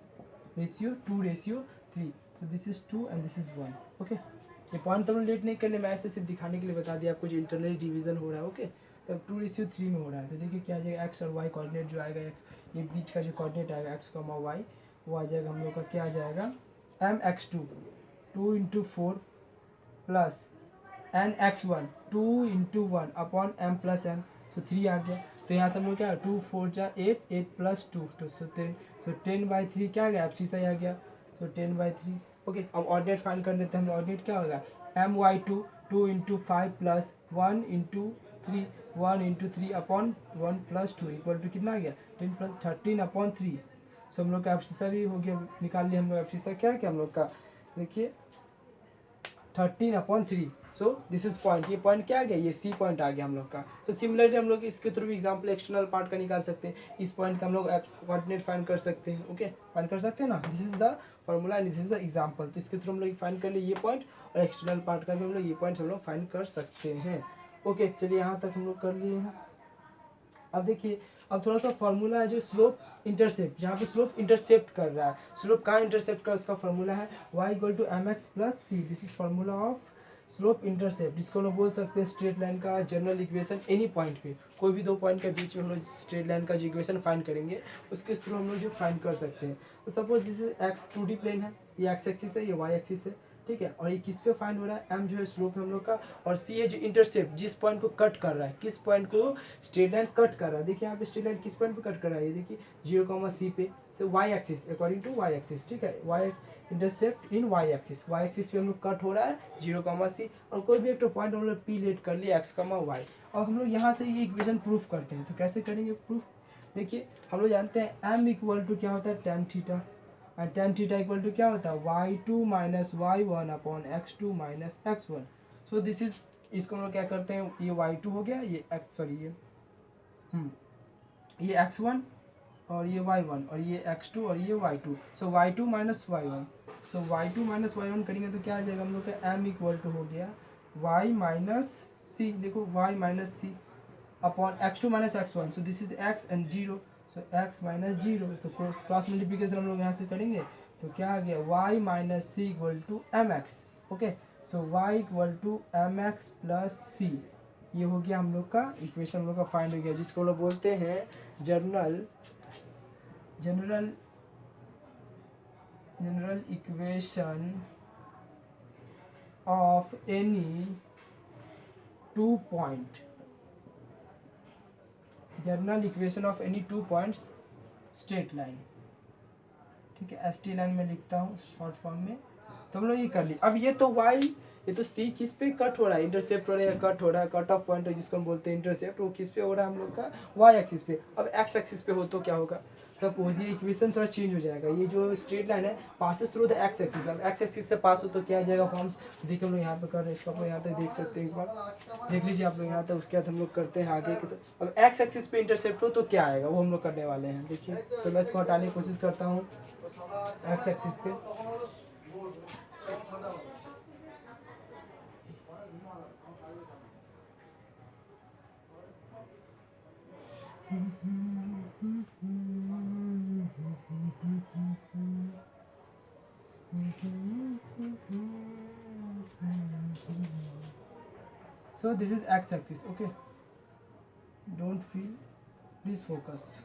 रेशियो 2:3। तो this is 2 and this is 1, okay. ये पॉइंट तो हम लेट नहीं करने, मैं ऐसे सिर्फ दिखाने के लिए बता दिया आपको जो इंटरनल डिवीजन हो रहा है, ओके। तब 2:3 में हो रहा है। तो देखिए क्या आ जाएगा, एक्स और वाई कोऑर्डिनेट जो आएगा, एक्स ये बीच का जो कोऑर्डिनेट आएगा एक्स कॉमा वाई, वो आ जाएगा हम लोग का क्या आ जाएगा, mx2 2 into 4 plus nx1 2 into 1 upon m plus n। तो 3 आ गया। तो यहाँ से हम लोग क्या 2 4 जा 8, 8 प्लस 2 तो 10/3 क्या आ गया, एब्सिसा आ गया। तो 10/3, ओके। अब ऑर्डिनेट फाइंड कर लेते हैं हम। ऑर्डिनेट क्या होगा, my2 2 into 5 plus 1 into 3, 1 into 3 upon 1 plus 2 equal to कितना आ गया, 10 प्लस 13 अपॉन 3। सो हम लोग का एब्सिसा भी हो गया, निकाल लिया हम लोग एब्सिसा क्या है, क्या हम लोग का देखिए 13/3। सो दिस इज पॉइंट, ये पॉइंट क्या आ गया, ये सी पॉइंट आ गया हम लोग का। तो सिमिलरली हम लोग इसके थ्रू भी एग्जांपल एक्सटर्नल पार्ट का निकाल सकते हैं। इस पॉइंट का हम लोग कोऑर्डिनेट फाइंड कर सकते हैं, ओके, फाइंड कर सकते हैं ना। This is the formula and this is the example. तो इसके थ्रू हम लोग फाइंड कर लिए ये पॉइंट, और एक्सटर्नल पार्ट का भी हम लोग ये पॉइंट हम लोग फाइंड कर सकते हैं, ओके चलिए यहाँ तक हम लोग कर लिए हैं। अब देखिए, अब थोड़ा सा फॉर्मूला है जो स्लोप इंटरसेप्ट, जहाँ पे स्लोप इंटरसेप्ट कर रहा है, स्लोप कहाँ इंटरसेप्ट का उसका फॉर्मूला है y equal to M x plus c. This is formula of slope intercept, जिसको हम लोग बोल सकते हैं स्ट्रेट लाइन का जनरल इक्वेशन। एनी पॉइंट पे, कोई भी दो पॉइंट के बीच में हम लोग स्ट्रेट लाइन का जो इक्वेशन फाइंड करेंगे उसके थ्रू हम लोग जो फाइंड कर सकते हैं। तो suppose this is x 2D plane है, ये एक्स एक्सिस है, ये वाई एक्सिस है, ठीक है। और ये किस पे फाइंड हो रहा है, एम जो है स्लोप है हम लोग का, और सी है जो इंटरसेप्ट, जिस पॉइंट को कट कर रहा है, किस पॉइंट को स्ट्रेट लाइन कट कर रहा है। देखिए यहाँ पे स्ट्रेट लाइन किस पॉइंट पे कट कर रहा है, ये देखिए 0, C पे, से y axis, according to y axis, ठीक है। Y intercept in y axis पे हम लोग कट हो रहा है 0, C। और कोई भी एक तो पॉइंट हम लोग पी लेट कर लिया x, y, और हम लोग यहाँ से ये इक्वेशन प्रूफ करते हैं। तो कैसे करेंगे प्रूफ, देखिए हम लोग जानते हैं m इक्वल टू क्या होता है tan थीटा, और tan थीटा इक्वल टू क्या होता है y2 minus y1 upon x2 minus x1। So this is, इसको हम लोग क्या करते हैं, ये y2 हो गया, ये x, सॉरी ये x1 और ये y1 और ये x2 और ये y2। सो y2 माइनस y1, सो y2 माइनस y1 करेंगे तो क्या आ जाएगा हम लोग का m इक्वल टू हो गया y माइनस सी, देखो y minus c upon x2 minus x1। So this is x and 0, so x minus 0। तो क्रॉस मल्टीप्लिकेशन हम लोग यहाँ से करेंगे तो क्या आ गया y minus C equal to M X. Okay, so y equal to M x plus C, ये हो गया हम लोग का इक्वेशन, हम लोग का फाइंड हो गया, जिसको लोग बोलते हैं general equation of any two point, general equation of any two points straight line, ठीक है। ST लाइन में लिखता हूँ शॉर्ट फॉर्म में। तो हम लोग ये कर ली। अब ये तो y, ये तो C किस पे कट हो रहा है, इंटरसेप्ट हो रहा है, कट हो रहा है, कट ऑफ पॉइंट है जिसको हम बोलते हैं इंटरसेप्ट, वो किस पे हो रहा है हम लोग का y एक्सिस पे। अब x एक्सिस पे हो तो क्या होगा, सपोज ये इक्वेशन थोड़ा चेंज हो जाएगा, ये जो स्ट्रेट लाइन है passes through the x axis, अब x एक्सिस से पास हो तो क्या आ जाएगा फॉर्म्स, देखिए हम लोग यहाँ पे कर रहे हैं, इसको आप लोग यहाँ तक देख सकते हैं, एक बार देख लीजिए आप लोग यहाँ तक। उसके बाद हम लोग करते हैं आगे की, तो अब x एक्सिस पे इंटरसेप्ट हो तो क्या आएगा वो हम लोग करने वाले हैं। देखिए तो मैं इसको हटाने की कोशिश करता हूँ x एक्सिस पे। So this is x axis, okay, don't feel, please focus,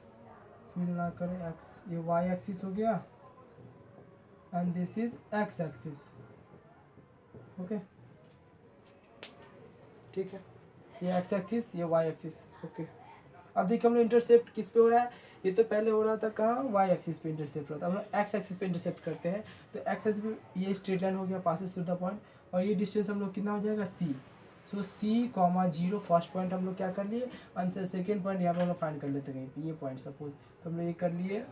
feel ना करें। x, ये y एक्सिस हो गया and this is x axis, okay, ठीक है, ये x एक्सिस, ये y एक्सिस, ओके। अब देखिए हम लोग इंटरसेप्ट किस पे हो रहा है, ये तो पहले हो रहा था कहाँ, y एक्सिस पे इंटरसेप्ट होता है, हम लोग x एक्सिस पे इंटरसेप्ट करते हैं। तो x एक्सिस पे ये स्ट्रेट लाइन हो गया पासेस थ्रू द पॉइंट, और ये डिस्टेंस हम लोग कितना हो जाएगा c। सो c, 0 फर्स्ट पॉइंट हम लोग क्या कर लिए, आंसर सेकेंड पॉइंट यहाँ पर हम लोग फाइंड कर लेते हैं कहीं पे, ये पॉइंट सपोज, तो हम लोग ये कर लिए,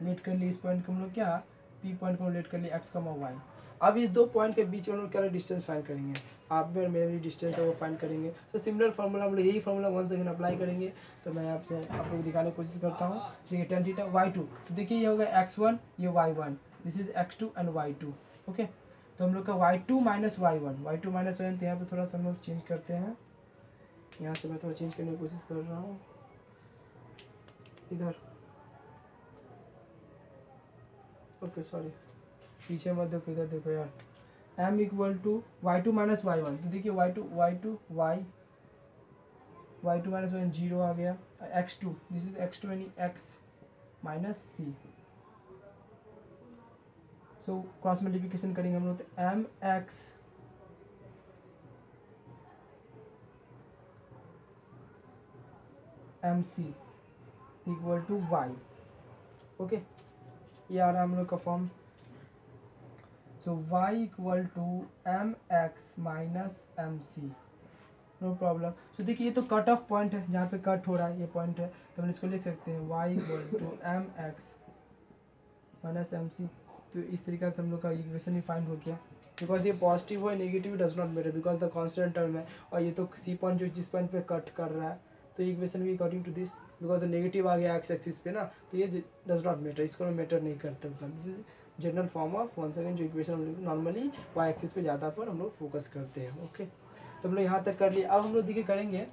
लेट कर लिए इस पॉइंट को हम लोग क्या, p पॉइंट को लेट कर लिए x, y। अब इस दो पॉइंट के बीच में हम लोग क्या डिस्टेंस फाइंड करेंगे, आप में और मेरा भी डिस्टेंस है वो फाइंड करेंगे। तो सिमिलर फार्मूला हम लोग यही फार्मूला वन सेकेंड अप्लाई करेंगे। तो मैं आपसे आप लोग दिखाने की कोशिश करता हूँ। देखिए tan थीटा y2, तो देखिए ये होगा x1, ये y1, this is x2 and y2, okay. तो हम लोग का y2 माइनस y1, तो यहाँ पे थोड़ा सा हम लोग चेंज करते हैं, यहाँ से मैं थोड़ा चेंज करने की कोशिश कर रहा हूँ इधर, ओके सॉरी पीछे मत देखो, इधर देखो यार। m equal to y2 minus y1, तो देखिए y2 माइनस y1 0 आ गया, x2, दिस इज x2 यानी x माइनस c। सो क्रॉस मल्टीप्लिकेशन करेंगे हम लोग, तो mx mc equal to y, okay, ये आ रहा है हम लोग का form. So y equal to M x minus m c, no problem. तो देखिए ये तो कट ऑफ पॉइंट है, जहाँ पे कट हो रहा है ये पॉइंट है, तो हम इसको लिख सकते हैं y equal to M x minus m c. तो इस तरीके से हम लोग का इक्वेशन ही फाइंड हो गया, बिकॉज ये पॉजिटिव हो negative does not matter, because the constant term है, और ये तो सी पॉइंट जो जिस पॉइंट पे कट कर रहा है, तो इक्वेशन भी according to this, because negative आ गया एक्स एक्सिस पे ना, तो ये डज नॉट मैटर, इसको मैटर नहीं करता। This is general form of one second जो इक्वेशन हम लोग नॉर्मली वाई एक्सिस पे ज़्यादा पर हम लोग फोकस करते हैं, ओके। तो हम लोग यहाँ तक कर लिए। अब हम लोग देखिए करेंगे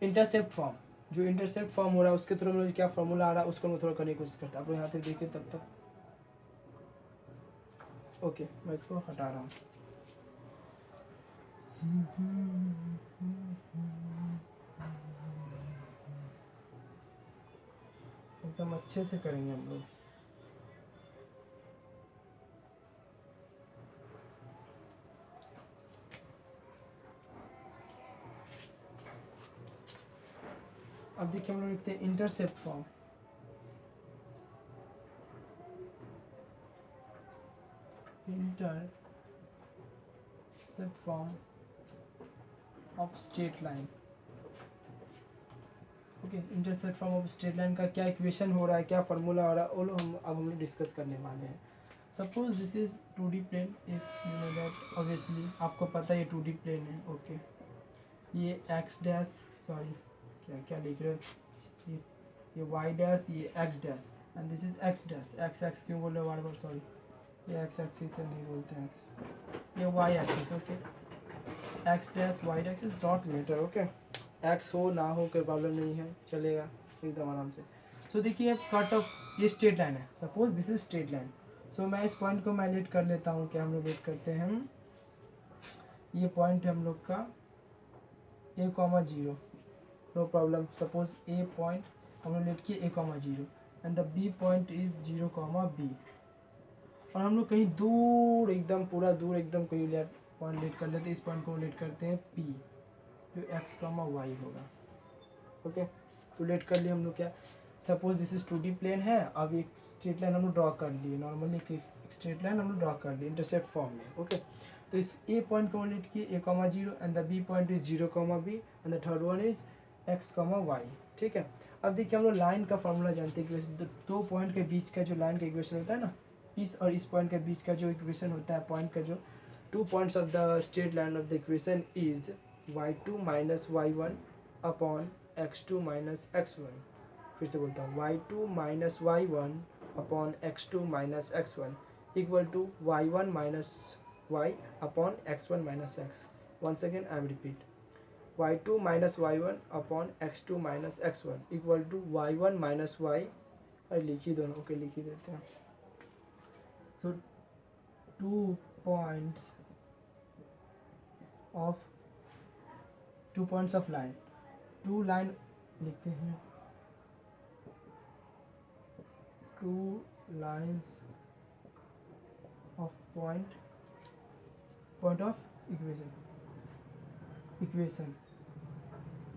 इंटरसेप्ट फॉर्म। जो इंटरसेप्ट फॉर्म हो रहा है उसके थ्रू हम लोग क्या फॉर्मूला आ रहा है उसको हम थोड़ा करने की कोशिश करते हैं। आप लोग यहाँ तक देखिए तब तक। ओके, मैं इसको हटा रहा हूँ। एकदम अच्छे से करेंगे हम लोग। अब देखिए हम लोग लिखते हैं intercept form. Intercept form of straight line. Okay, intercept form of straight line का क्या इक्वेशन हो रहा है, क्या फार्मूला हो रहा है, वो लोग हम लोग डिस्कस करने वाले हैं। Suppose this is 2D plane, if you know that obviously आपको पता है ये 2D प्लेन है। ओके, ये एक्स डैश, सॉरी क्या क्या लिख रहे हो, ये वाई डैश, ये x dash and this is x dash. X क्यों बोल रहे हो बार बार, सॉरी ये एक्स एक्सिस से नहीं बोलते हैं एक्स, ये y axis. Okay, x dash y dash is not matter. Okay, x हो ना हो कोई प्रॉब्लम नहीं है, चलेगा एकदम आराम से। सो देखिए कट ऑफ, ये स्ट्रेट लाइन है, suppose this is straight line. So मैं इस पॉइंट को मैं लेट कर लेता हूँ, क्या हम लोग वेट करते हैं, ये पॉइंट है हम लोग का a,0, no problem. Suppose a point हम लोग लेट किए a,0 and the B point is 0,b। और हम लोग कहीं दूर एकदम पूरा दूर एकदम कोई पॉइंट लेट कर लेते हैं। इस पॉइंट को लेट करते हैं p, जो x, y होगा। ओके, तो लेट कर लिए हम लोग क्या, suppose this is 2D plane है। अब एक स्ट्रेट लाइन हम लोग ड्रॉ कर लिए, नॉर्मली एक स्ट्रेट लाइन हम लोग ड्रॉ कर लिए इंटरसेप्ट फॉर्म में। ओके, तो इस ए पॉइंट को लेट किए a,0 and the B point is 0,b and the third one is x, y। ठीक है, अब देखिए हम लोग लाइन का फॉर्मूला जानते हैं कि दो पॉइंट के बीच का जो लाइन का इक्वेशन होता है ना, इस और इस पॉइंट के बीच का जो इक्वेशन होता है, पॉइंट का जो 2 points of the straight line of the equation is y2 minus y1 upon x2 minus x1। फिर से बोलता हूँ, y2 minus y1 upon x2 minus x1 equal to y1 minus y upon x1 minus x। One second, I am repeat, y2 minus y1 upon x2 minus x1 equal to y1 minus y। अरे लिखी दोनों, okay लिख ही देते हैं। So 2 points of line, 2 line लिखते हैं, 2 lines of point of equation.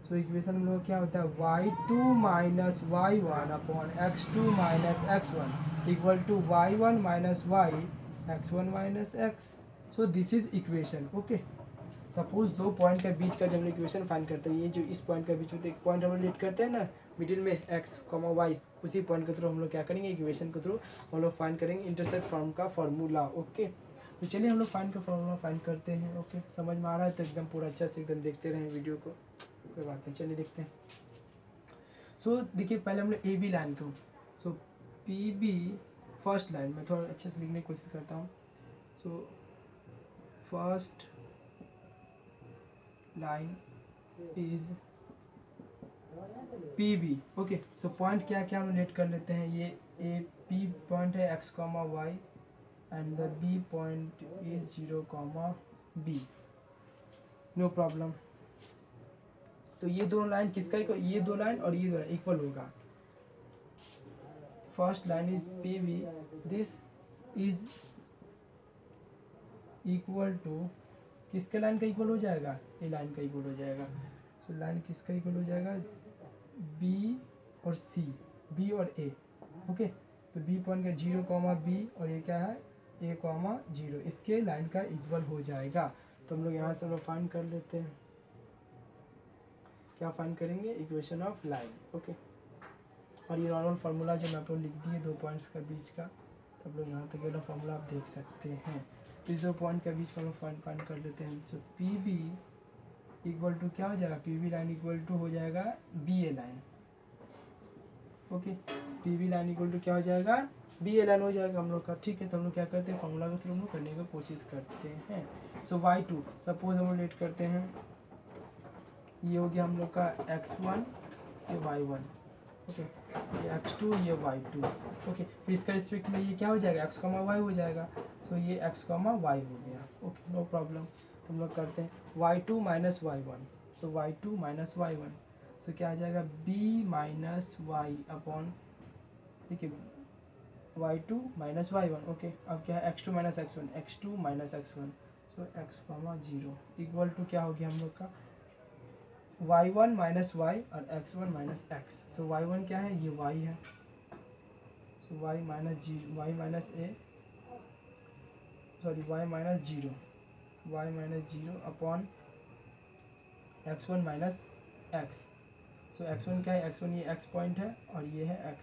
So equation हम लोग क्या होता है, y2 minus y1 upon x2 minus x1 equal to y1 minus y x1 minus x। So this is equation. Okay, suppose दो पॉइंट के बीच का जब हम इक्वेशन फाइंड करते हैं, ये जो इस पॉइंट के बीच में एक पॉइंट हम लोग लेट करते हैं ना मिडिल में x, y, उसी पॉइंट के थ्रू हम लोग क्या करेंगे, इक्वेशन के थ्रू हम लोग फाइंड करेंगे इंटरसेप्ट फॉर्म का फॉर्मूला। ओके, तो चलिए हम लोग फाइंड का फॉर्मूला फाइंड करते हैं। ओके, समझ में आ रहा है तो एकदम पूरा अच्छा से एकदम देखते रहें वीडियो को, कोई बात नहीं, चलिए देखते हैं। सो देखिए पहले हमने ए बी लाइन को, so P B first line, मैं थोड़ा अच्छे से लिखने की कोशिश करता हूँ। So first line is P B. Okay, so point क्या क्या हम लेट कर लेते हैं, ये ए पी पॉइंट है x, y and the B point is 0,b, no problem. तो ये दोनों लाइन किसका इक्वल, ये दो लाइन और ये दो लाइन इक्वल होगा। First line is P B, this is equal to किसके लाइन का इक्वल हो जाएगा, ए लाइन का इक्वल हो जाएगा। तो लाइन किसका इक्वल हो जाएगा, बी और सी, बी और ए। ओके, तो बी पॉइंट का 0,b और ये क्या है a,0, इसके लाइन का इक्वल हो जाएगा। तो हम लोग यहाँ से हम फाइंड कर लेते हैं, क्या फाइंड करेंगे, इक्वेशन ऑफ लाइन। ओके, और ये नॉर्मल फार्मूला जो मैं आपको लिख दिए दो पॉइंट्स का बीच का, तो आप लोग यहाँ तक वाला फार्मूला आप देख सकते हैं। तो इस दो पॉइंट के बीच का हम लोग फाइंड कर लेते हैं। तो पी बी इक्वल टू क्या हो जाएगा, P B line equal to हो जाएगा B A line. Okay, P B line equal to क्या हो जाएगा, बी एल एन हो जाएगा हम लोग का। ठीक है, तो हम लोग क्या करते हैं, फॉर्मूला के थ्रू हम लोग करने की कोशिश करते हैं। सो y2 सपोज हम लोग लेट करते हैं, ये हो गया हम लोग का x1 ये y1, ओके, ये x2 ये y2, ओके। फिर इसका रिस्पेक्ट में ये क्या हो जाएगा, x, y हो जाएगा। तो ये x, y हो गया, ओके, नो प्रॉब्लम। तो हम लोग करते हैं y2 माइनस y1, तो y2 माइनस y1, तो क्या आ जाएगा b माइनस वाई अपॉन, देखिए y2 माइनस y1, ओके। अब क्या है x2 minus x1, x2 minus x1, तो x, 0 इक्वल टू क्या हो गया हम लोग का y1 माइनस y और x1 माइनस x। सो y1 क्या है, ये y है, सो y minus zero, y minus a, sorry y minus zero, y minus zero upon x1 minus x। So x1 क्या है, x1 ये x पॉइंट है और ये है x,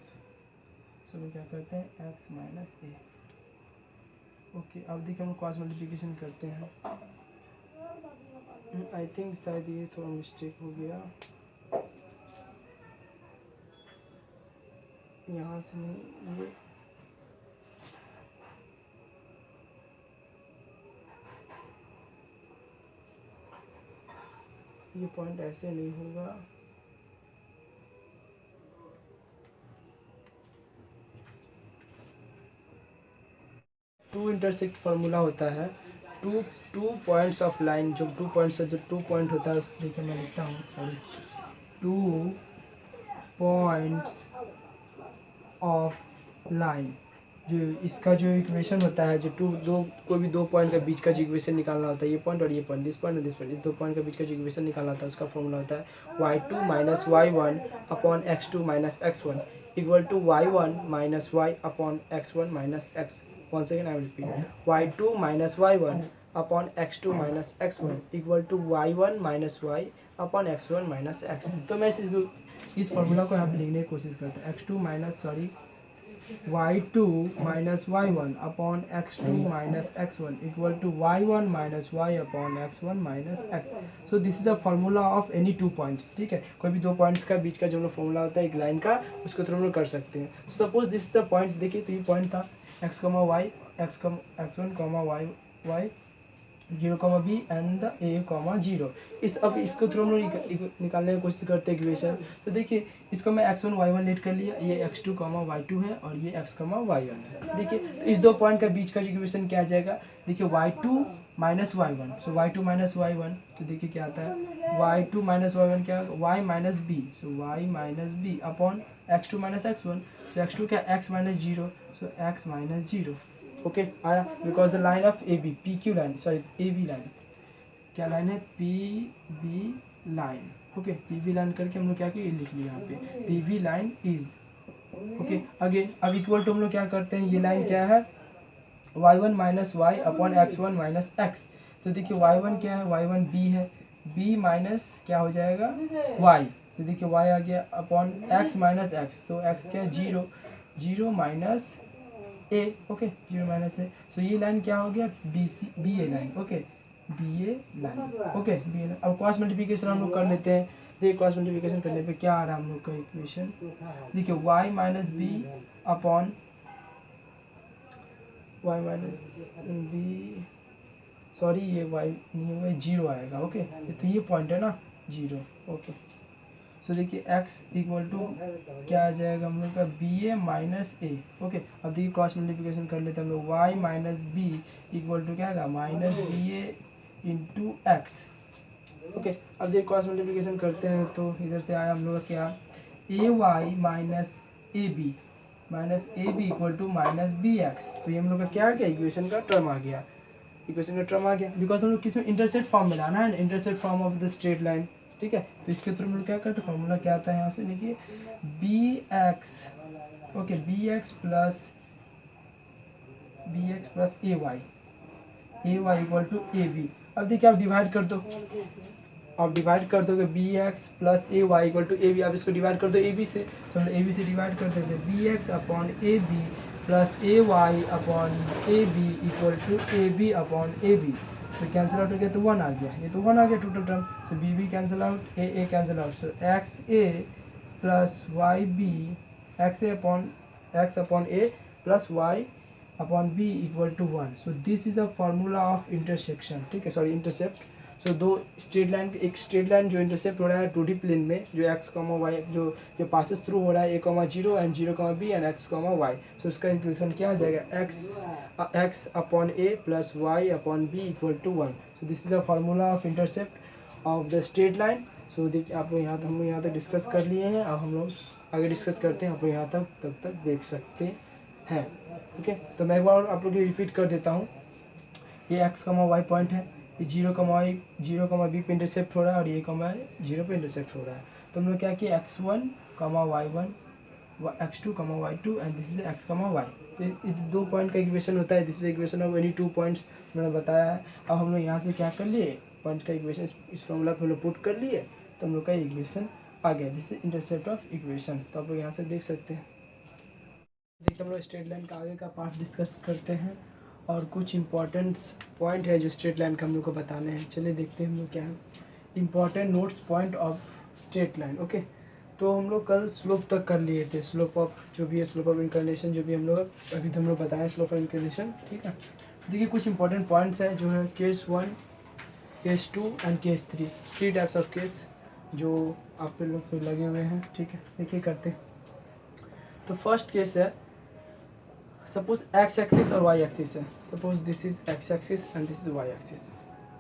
सो हम क्या करते हैं x माइनस a, ओके। अब देखिए हम क्रॉस मल्टीप्लिकेशन करते हैं। आई थिंक शायद ये थोड़ा मिस्टेक हो गया, यहाँ से नहीं, ये पॉइंट ऐसे नहीं होगा, टू इंटरसेक्ट फार्मूला होता है, टू पॉइंट्स ऑफ लाइन, जो 2 पॉइंट्स है, जो 2 पॉइंट होता है, देखिए मैं लिखता हूँ, सॉरी, 2 पॉइंट्स ऑफ लाइन, जो इसका जो इक्वेशन होता है, जो कोई भी 2 पॉइंट के बीच का जो इक्वेशन निकालना होता है, ये पॉइंट और ये पॉइंट, दिस पॉइंट और दिस पॉइंट, इस 2 पॉइंट के बीच का जो इक्वेशन निकालना होता है, उसका फॉर्मूला होता है y2 minus y1 upon x2 minus x1 equal to y1 minus y upon x1 minus x। One second, I will repeat, y2 minus y1 upon x2 minus x1 equal to y1 minus y upon x1 minus x। तो मैं इस formula को यहाँ पे लिखने की कोशिश करता हूँ, x2 minus, sorry, y2 minus y1 upon x2 minus x1 equal to y1 minus y upon x1 minus x। So this is a formula of any 2 points, ठीक है, कोई भी 2 पॉइंट्स का बीच का जो फॉर्मूला होता है एक लाइन का, उसको थ्रू हम लोग कर सकते हैं। Suppose this is the point, देखिए तो ये पॉइंट था x, y, x1, y 0, b and a, 0। अब इसको थ्रू हम लोग निकालने की कोशिश करते हैं इक्वेशन। तो देखिए इसको मैं x1 y1 लेट कर लिया, ये x2 y2 है और ये x y1 है। देखिए तो इस 2 पॉइंट का बीच का इक्वेशन क्या आ जाएगा, देखिए y2 माइनस y1, सो y2 माइनस y1, तो देखिए क्या आता है y2 माइनस y1 क्या, y minus b, so y minus b upon x2 minus x1, so x2 क्या x minus 0, so x minus 0, okay आया, because the line of A B, P Q line, sorry A B line, क्या line है, P B line, okay, P B line करके हम लोग क्या किया, लिख लिया यहाँ पे, P B line is, okay. Again अब इक्वल टू हम लोग क्या करते हैं, ये लाइन क्या है, y1 minus y upon x1 minus x। तो देखिए y1 क्या है, y1 b है, b माइनस क्या हो जाएगा y, तो देखिए y आ गया अपॉन x माइनस x, तो x क्या है 0, 0 माइनस ए, ओके, 0 माइनस ए। सो ये लाइन क्या हो गया, B A line, okay, B A line, okay, B A line. अब क्रॉस मल्टीप्लिकेशन हम लोग कर लेते हैं। देखिए क्रॉस मल्टीप्लिकेशन करने पे क्या आ रहा है हम लोग का इक्वेशन, देखिए y minus b upon y minus b, sorry ये y नहीं होगा, 0 आएगा, ओके, तो ये पॉइंट है ना 0, ओके। सो देखिए x इक्वल टू क्या आ जाएगा हम लोग का बी ए माइनस ए, ओके। अब देखिए क्रॉस मल्टीप्लिकेशन कर लेते हैं हम लोग, y minus b equal to क्या आएगा minus b a into x, okay. अब देखिए क्रॉस मल्टीप्लिकेशन करते हैं तो इधर से आया हम लोग का क्या, A Y minus A B equal to minus B X. तो ये हम लोग का क्या आ गया, इक्वेशन का टर्म आ गया, बिकॉज हम लोग किसमें इंटरसेक्ट फॉर्म में लाना है, intersect form of the straight line, ठीक है। तो इसके थ्रू हम लोग क्या करते हैं, फॉर्मूला क्या आता है यहाँ से, देखिए b x, okay, b x plus a y equal to a b. अब देखिए आप डिवाइड कर दो, b x plus a y equal to a b, आप इसको डिवाइड कर दो ए बी से, तो हम ए बी से डिवाइड कर देते हैं, b x upon a b plus a y upon a B equal to a b upon a b. तो कैंसिल आउट हो गया तो 1 आ गया, ये तो 1 आ गया total term, so b b cancel out, a cancel out, so x a plus y b, x upon A plus Y upon B equal to 1। So this is a formula of intersection, ठीक है, sorry intercept. So दो straight line, एक straight line जो intercept हो रहा है 2D plane में, जो एक्स कॉमा वाई जो पासिस थ्रू हो रहा है a,0 and 0,b and x,y। सो उसका इक्वेशन क्या आ जाएगा, X upon A plus Y upon B equal to 1। So this is a formula of intercept of the straight line. So देखिए आप लोग हम लोग यहाँ तक डिस्कस कर लिए हैं, अब हम लोग आगे डिस्कस करते हैं। आप लोग यहाँ तक तब तक देख सकते हैं, ओके। तो मैं एक बार आप लोग रिपीट कर देता हूँ। ये एक्स कॉमा वाई पॉइंट है, ये 0,बी पे इंटरसेप्ट हो रहा है और ये 0 पे इंटरसेप्ट हो रहा है। तो हम लोग क्या किया, x1, y1, x2, y2 and this is x, y। तो इस दो पॉइंट का इक्वेशन होता है, this is equation of any two points, मैंने बताया है। अब हम लोग यहाँ से क्या कर लिए, पॉइंट का इक्वेशन इस फॉर्मूला पे हम लोग पुट कर लिए, तो हम लोग का इक्वेशन आ गया, this is intercept of equation. तो आप लोग यहाँ से देख सकते हैं। देखिए हम लोग स्ट्रेट लाइन का आगे का पार्ट डिस्कस करते हैं और कुछ इंपॉर्टेंट पॉइंट है जो स्ट्रेट लाइन का हम लोग को बताने हैं। चलिए देखते हैं हम लोग क्या है important notes point of straight line, okay. तो हम लोग कल स्लोप तक कर लिए थे, स्लोप ऑफ जो भी है, स्लोप ऑफ इंक्लिनेशन जो भी हम लोग अभी तो हम लोग बताएं, स्लोप ऑफ इंक्लिनेशन, ठीक है। देखिए कुछ इंपॉर्टेंट पॉइंट्स हैं जो है case 1, case 2 and case 3, 3 types of case जो आप लोग पे लगे हुए हैं, ठीक है। देखिए करते हैं। तो फर्स्ट केस है, सपोज एक्स एक्सिस और वाई एक्सिस है। Suppose this is x axis and this is y axis,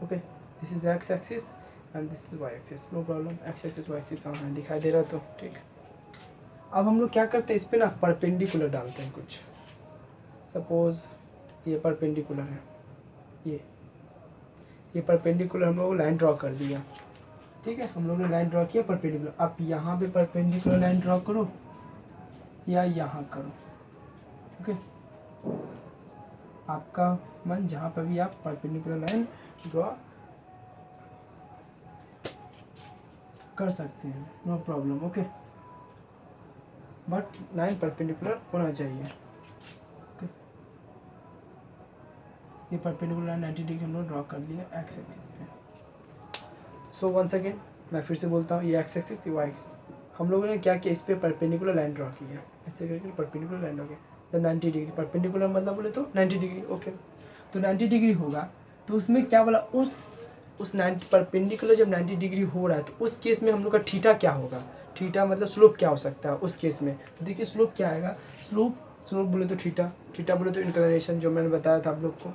okay. This is x axis and this is y axis, no problem. X axis y axis हाँ दिखाई दे रहा तो ठीक। अब हम लोग क्या करते हैं, इस पर ना परपेंडिकुलर डालते हैं कुछ। सपोज ये परपेंडिकुलर है, ये परपेंडिकुलर हम लोग लाइन ड्रॉ कर दिया, ठीक है। हम लोग ने लाइन ड्रॉ किया परपेंडिकुलर। अब यहाँ पे परपेंडिकुलर लाइन ड्रॉ करो या यहाँ करो, ओके। आपका मन जहाँ पर भी आप परपेंडिकुलर लाइन ड्रॉ कर सकते हैं, no problem, okay. But line perpendicular होना चाहिए, ओके। ये परपेंडिकुलर लाइन 90 डिग्री हम लोग ड्रॉ कर लिया एक्स एक्सिस पे। सो वंस अगेन मैं फिर से बोलता हूँ, ये एक्स एक्सिस, ये वाई एक्सिस। हम लोगों ने क्या किया, इस पर परपेंडिकुलर लाइन ड्रॉ किया, ऐसे करके परपेंडिकुलर लाइन ड्रॉ किया। तो 90 डिग्री परपेंडिकुलर मतलब बोले तो 90 डिग्री, ओके। तो 90 डिग्री होगा तो उसमें क्या बोला, उस 90 परपेंडिकुलर जब 90 डिग्री हो रहा है तो उस केस में हम लोग का थीटा क्या होगा, थीटा मतलब स्लोप क्या हो सकता है उस केस में। तो देखिए स्लोप क्या आएगा, स्लोप बोले तो थीटा बोले तो इंक्लिनेशन जो मैंने बताया था आप लोग को,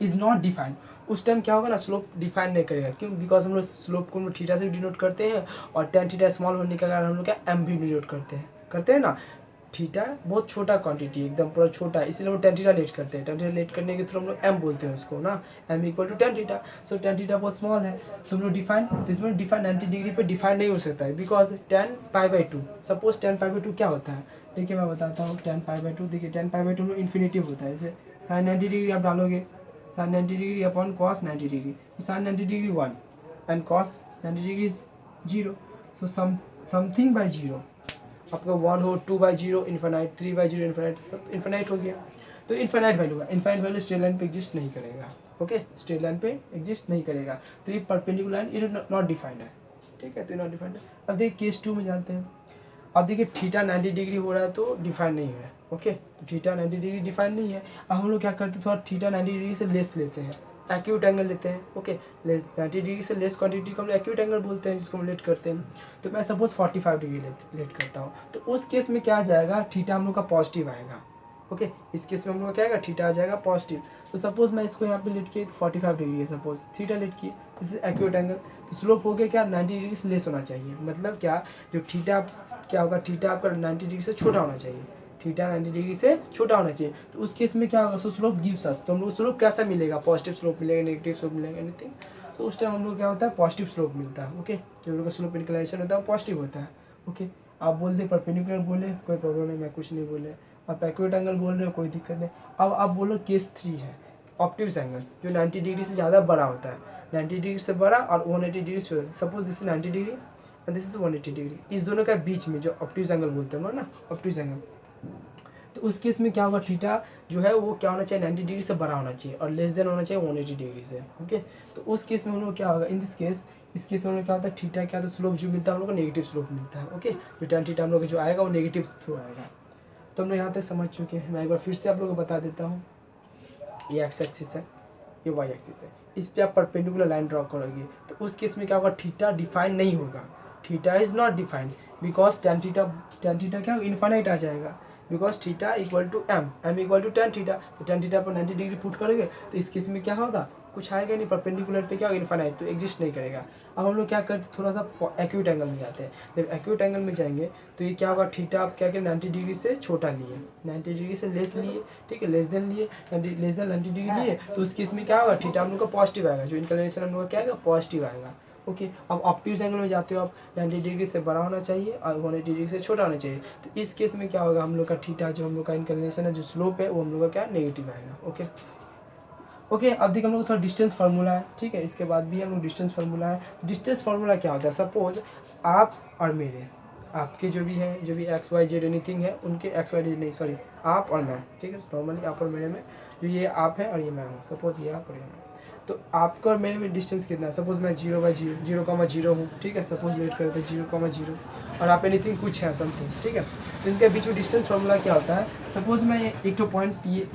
इज नॉट डिफाइंड। उस टाइम क्या होगा ना, स्लोप डिफाइन नहीं करेगा, क्यों, बिकॉज हम लोग स्लोप को थीटा से डिनोट करते हैं और टेन थीटा स्मॉल होने के कारण हम लोग क्या एम भी डिनोट करते हैं ना। थीटा बहुत छोटा क्वांटिटी, एकदम पूरा छोटा, इसीलिए हम लोग टेन थीटा लेट करते हैं। टेन थीटा लेट करने के थ्रू हम लोग एम बोलते हैं उसको ना, m equal to tan theta. So tan theta बहुत स्मॉल है, सो हम लोग डिफाइन, तो इसमें डिफाइन 90 डिग्री पे डिफाइन नहीं हो सकता है, बिकॉज 10π/2। सपोज 10π/2 क्या होता है, देखिए मैं बताता हूँ। 10π/2 देखिए 10π/2 इन्फिनेटिव होता है। जैसे साइन 90 डिग्री आप डालोगे, sine 90 degree upon cos 90 degree, तो sine 90 degree 1 and cos 90 degree is 0। So something by 0 आपका 1 हो, 2/0 इन्फिनाइट, 3/0 इन्फिनाइट, सब इन्फिनाइट हो गया। तो इन्फिनाइट वैल्यू स्ट्रेट लाइन पे एग्जिस्ट नहीं करेगा, ओके। स्ट्रेट लाइन पे एग्जिस्ट नहीं करेगा, तो ये परपेंडिकुलर लाइन ये नॉट डिफाइंड है, ठीक है। तो नॉट डिफाइंड है। अब देखिए केस 2 में जानते हैं। अब देखिए थीटा 90 डिग्री हो रहा है तो डिफाइन नहीं है, ओके। तो थीटा 90 डिग्री डिफाइन नहीं है। अब हम लोग क्या करते हैं, थोड़ा थीटा 90 डिग्री से लेस लेते हैं, एक्यूट एंगल लेते हैं, ओके। लेस 90 डिग्री से लेस क्वांटिटी को हम एक्यूट एंगल बोलते हैं, जिसको हम लेट करते हैं। तो मैं सपोज 45 डिग्री लेट करता हूँ, तो उस केस में क्या आ जाएगा, थीटा हम लोग का पॉजिटिव आएगा, ओके। इस केस में हम लोग क्या आएगा, थीटा आ जाएगा पॉजिटिव। तो सपोज मैं इसको यहाँ पे लेट किया तो 45 डिग्री है, सपोज थीटा लेट किए, दिस इज एक्यूट एंगल। तो स्लोप हो गया क्या, 90 डिग्री से लेस होना चाहिए, मतलब क्या, जो थीटा क्या होगा, थीटा आपका 90 डिग्री से छोटा होना चाहिए, थीटा 90 डिग्री से छोटा होना चाहिए। तो उस केस में क्या होगा, सो स्लोप गिव्स अस, तो हम लोग स्लोप कैसा मिलेगा, पॉजिटिव स्लोप मिलेगा, नेगेटिव स्लोप मिलेगा, एनीथिंग। सो उस टाइम हम लोग क्या होता है, पॉजिटिव स्लोप मिलता है, ओके। जो लोग का स्लोप इंक्लिनेशन होता है वो पॉजिटिव होता है, ओके। आप बोल दे परपेंडिकुलर बोले कोई प्रॉब्लम नहीं, मैं कुछ नहीं बोले। आप एक्यूट एंगल बोल रहे हो कोई दिक्कत नहीं। अब आप बोलो केस 3 है, ऑब्ट्यूज एंगल जो 90 डिग्री से ज़्यादा बड़ा होता है, 90 डिग्री से बड़ा और 180 डिग्री से, suppose this is 90 degree and this is 180 degree, इस दोनों का बीच में जो ऑब्ट्यूज एंगल बोलते हैं ना, ऑब्ट्यूज एंगल। तो उस केस में क्या होगा, थीटा जो है वो क्या होना चाहिए, 90 डिग्री से बड़ा होना चाहिए और लेस देन होना चाहिए 180 डिग्री से, ओके। तो उस केस में हम लोग क्या होगा, इन दिस केस, इस केस में क्या होता है, थीटा क्या होता है, स्लोप जो मिलता है हम लोग को नेगेटिव स्लोप मिलता है, ओके। जो tan थीटा हम लोग जो आएगा वो नेगेटिव थ्रू आएगा। तो हम लोग यहाँ तक समझ चुके हैं। मैं एक बार फिर से आप लोगों को बता देता हूँ। ये एक्स एक्सिस है, ये वाई एक्सिस है, इस पे आप परपेंडिकुलर लाइन ड्रॉ करोगे तो उस केस में क्या होगा, थीटा डिफाइन नहीं होगा, theta is not defined because tan theta क्या इन्फाइनाइट आ जाएगा, because theta equal to m equal to tan theta. तो टेन थीटा पर 90 डिग्री पुट करोगे तो इस केस में क्या होगा, कुछ आएगा नहीं, परपेंडिकुलर पे क्या होगा, इन्फाइनाइट, तो एग्जिस्ट नहीं करेगा। अब हम लोग क्या करते, थोड़ा सा एक्यूट एंगल में जाते हैं। जब एक्यूट एंगल में जाएंगे तो ये क्या होगा, थीटा आप क्या करें 90 डिग्री से छोटा लिए, 90 डिग्री से लेस लिए, ठीक है, लेस देन लिए, लेस देन 90 डिग्री लिए, तो उस केस में क्या होगा, थीटा हम लोग का पॉजिटिव आएगा, जो इंक्लिनेशन हम लोग का क्या आएगा, पॉजिटिव आएगा। ओके, अब ऑब्ट्यूज एंगल में जाते हो आप, 90 डिग्री से बड़ा होना चाहिए और 180 डिग्री से छोटा होना चाहिए। तो इस केस में क्या होगा, हम लोग का थीटा जो हम लोग का इंक्लिनेशन है, जो स्लोप है, वो हम लोग का क्या नेगेटिव आएगा। ओके, अब देखिए हम लोग थोड़ा डिस्टेंस फार्मूला है, ठीक है, इसके बाद भी हम लोग डिस्टेंस फार्मूला है। डिस्टेंस फार्मूला क्या होता है, सपोज आप और मेरे, आपके जो भी हैं, जो भी एक्स वाई जेड एनीथिंग है, उनके एक्स वाई जेड नहीं, सॉरी, आप और मैं, ठीक है, नॉर्मली आप और मेरे में जो ये आप है और ये मैं हूँ, सपोज ये आप और ये मैं, तो आपका और मेरे में डिस्टेंस कितना है, सपोज मैं 0/0 हूँ, ठीक है, सपोज लेट करते हैं 0,0 और आप एनीथिंग कुछ है समथिंग, ठीक है, तो इनके बीच में डिस्टेंस फार्मूला क्या होता है, सपोज मैं ये एक तो पॉइंट, ये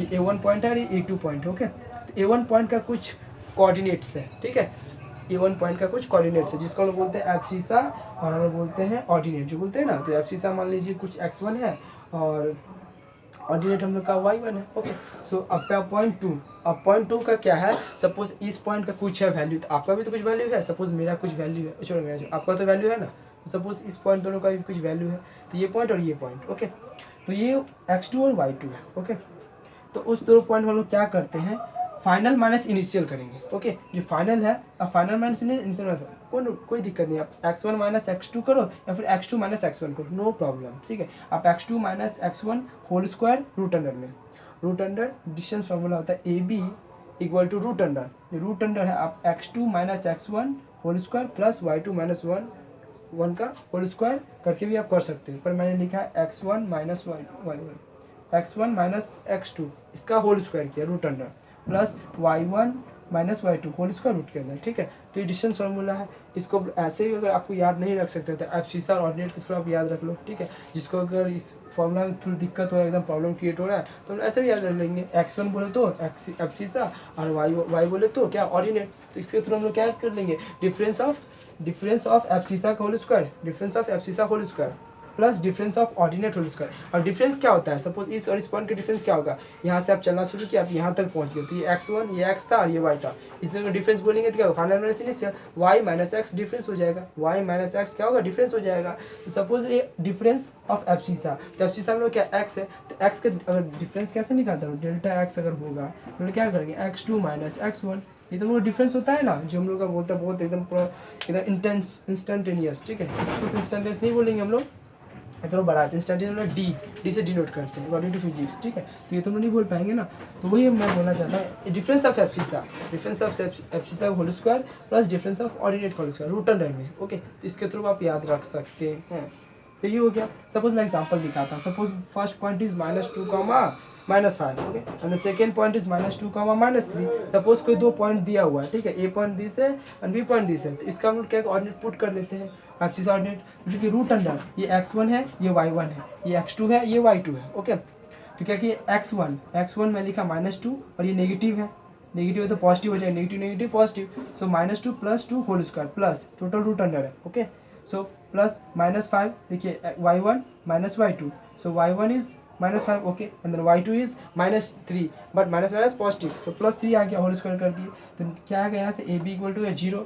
A1 पॉइंट है और ये A2 पॉइंट है। ओके, तो A1 पॉइंट का कुछ कोऑर्डिनेट्स है, ठीक है, A1 पॉइंट का कुछ कोऑर्डिनेट्स है जिसको हम लोग बोलते हैं एब्सिसा और हम लोग बोलते हैं ऑर्डिनेट, जो बोलते हैं ना, तो एब्सिसा मान लीजिए कुछ x1 है और ऑर्डिनेट हम लोग का y1 है। ओके, सो अब पॉइंट 2 का क्या है, सपोज इस पॉइंट का कुछ है वैल्यू, तो आपका भी तो कुछ वैल्यू है, सपोज मेरा कुछ वैल्यू है, छोड़ो मेरा, आपका तो वैल्यू है ना, तो सपोज इस पॉइंट दोनों का भी कुछ वैल्यू है, तो ये पॉइंट और ये पॉइंट। ओके, तो ये x2 और y2 है। ओके, तो उस दो पॉइंट हम लोग क्या करते हैं, फाइनल माइनस इनिशियल करेंगे। ओके, जो फाइनल है, अब फाइनल माइनस इनिशियल कोई दिक्कत नहीं, आप x1 माइनस x2 करो या फिर x2 माइनस x1 करो, नो प्रॉब्लम, ठीक है। आप x2 minus x1 whole square root under distance formula होता है AB equal to root under है, आप x2 minus x1 whole square plus y2 minus 1 का होल स्क्वायर करके भी आप कर सकते हैं, पर मैंने लिखा है x1 minus x1 minus x2 इसका होल स्क्वायर किया root under plus y1 minus y2 whole square root के अंदर, ठीक है। तो ये डिस्टेंस फार्मूला है, इसको ऐसे ही अगर आपको याद नहीं रख सकते तो एब्सिसा और ऑर्डिनेट के थ्रू आप याद रख लो, ठीक है। जिसको अगर इस फॉर्मूला में थोड़ी दिक्कत हो, एकदम प्रॉब्लम क्रिएट हो रहा है, तो हम ऐसे भी याद रख लेंगे, x1 बोले तो एब्सिसा और y बोले तो क्या ऑर्डिनेट, तो इसके थ्रू हम लोग क्या कर लेंगे, डिफरेंस ऑफ एब्सिसा का whole square plus difference of ordinate whole square. और डिफरेंस क्या होता है, सपोज इस और इस पॉइंट का डिफरेंस क्या होगा, यहाँ से आप चलना शुरू किया, आप यहाँ तक पहुँच गए, तो ये x1 ये x था और ये y था, इसमें का डिफरेंस बोलेंगे तो क्या होगा, final minus initial, y minus x difference हो जाएगा, y माइनस x क्या होगा, डिफरेंस हो जाएगा। तो सपोज ये डिफरेंस ऑफ एब्सिसा, तो एब्सिसा में लोग क्या x है, तो x का अगर डिफरेंस कैसे निकालता हूँ, डेल्टा x अगर होगा तो लोग क्या करेंगे, x2 माइनस x1, ये तो वो डिफरेंस होता है ना, जो हम लोग का बोलता है बहुत एकदम पूरा एकदम इंस्टेंटेनियस, ठीक है, इसको इंस्टेंटेनियस नहीं बोलेंगे हम लोग, तो बढ़ाते हैं स्टैंडर्ड हम लोग डी से डिनोट करते हैं अकॉर्डिंग टू फिजिक्स, ठीक है। तो ये तो हम लोग नहीं बोल पाएंगे ना, तो वही मैं बोलना चाहता हूँ, difference of abscissa whole square plus difference of ordinate whole square root under में। ओके, तो इसके थ्रू आप याद रख सकते हैं। तो ये हो गया। सपोज मैं एग्जांपल दिखाता हूँ, suppose first point is -2, -5, okay, and the second point is -2, -3। Suppose कोई दो पॉइंट दिया हुआ है, ठीक है, ए पॉइंट दिस है एंड बी पॉइंट दिस है, तो इसका हम लोग क्या ऑर्डिनेट पुट कर लेते हैं, एब्सिसा ऑर्डिनेट, जो कि रूट अंडर ये x1 है, ये y1 है, ये x2 है, ये y2 है। ओके, तो क्या कि x1 में लिखा -2 और ये नेगेटिव है तो पॉजिटिव हो जाएगा, negative positive, so -2 + 2 whole square plus total root under है। ओके, सो प्लस -5, देखिए y1 minus y2, so y1 is -5, okay, and then y2 is -3, but minus positive, तो +3 आ गया, होल स्क्वायर कर दिए, तो क्या आ गया यहाँ से AB equal to 0,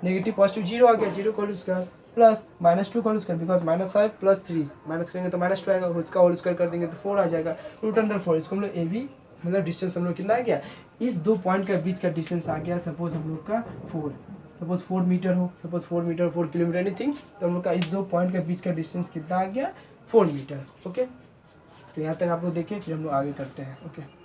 negative positive 0 आ गया, 0 का होल स्क्वायर प्लस -2 का होल स्क्वायर, बिकॉज -5 + 3 माइनस करेंगे तो -2 आएगा, उसका होल स्क्वायर कर देंगे तो 4 आ जाएगा, रूट अंडर 4। इसको हम लोग AB मतलब डिस्टेंस हम लोग कितना आ गया, इस दो पॉइंट के बीच का डिस्टेंस आ गया, सपोज हम लोग का 4 मीटर हो, सपोज 4 किलोमीटर एनीथिंग, तो हम लोग का इस दो पॉइंट के बीच का डिस्टेंस कितना आ गया, 4 मीटर। ओके, तो यहाँ तक आप लोग देखिए, फिर हम लोग आगे करते हैं। ओके।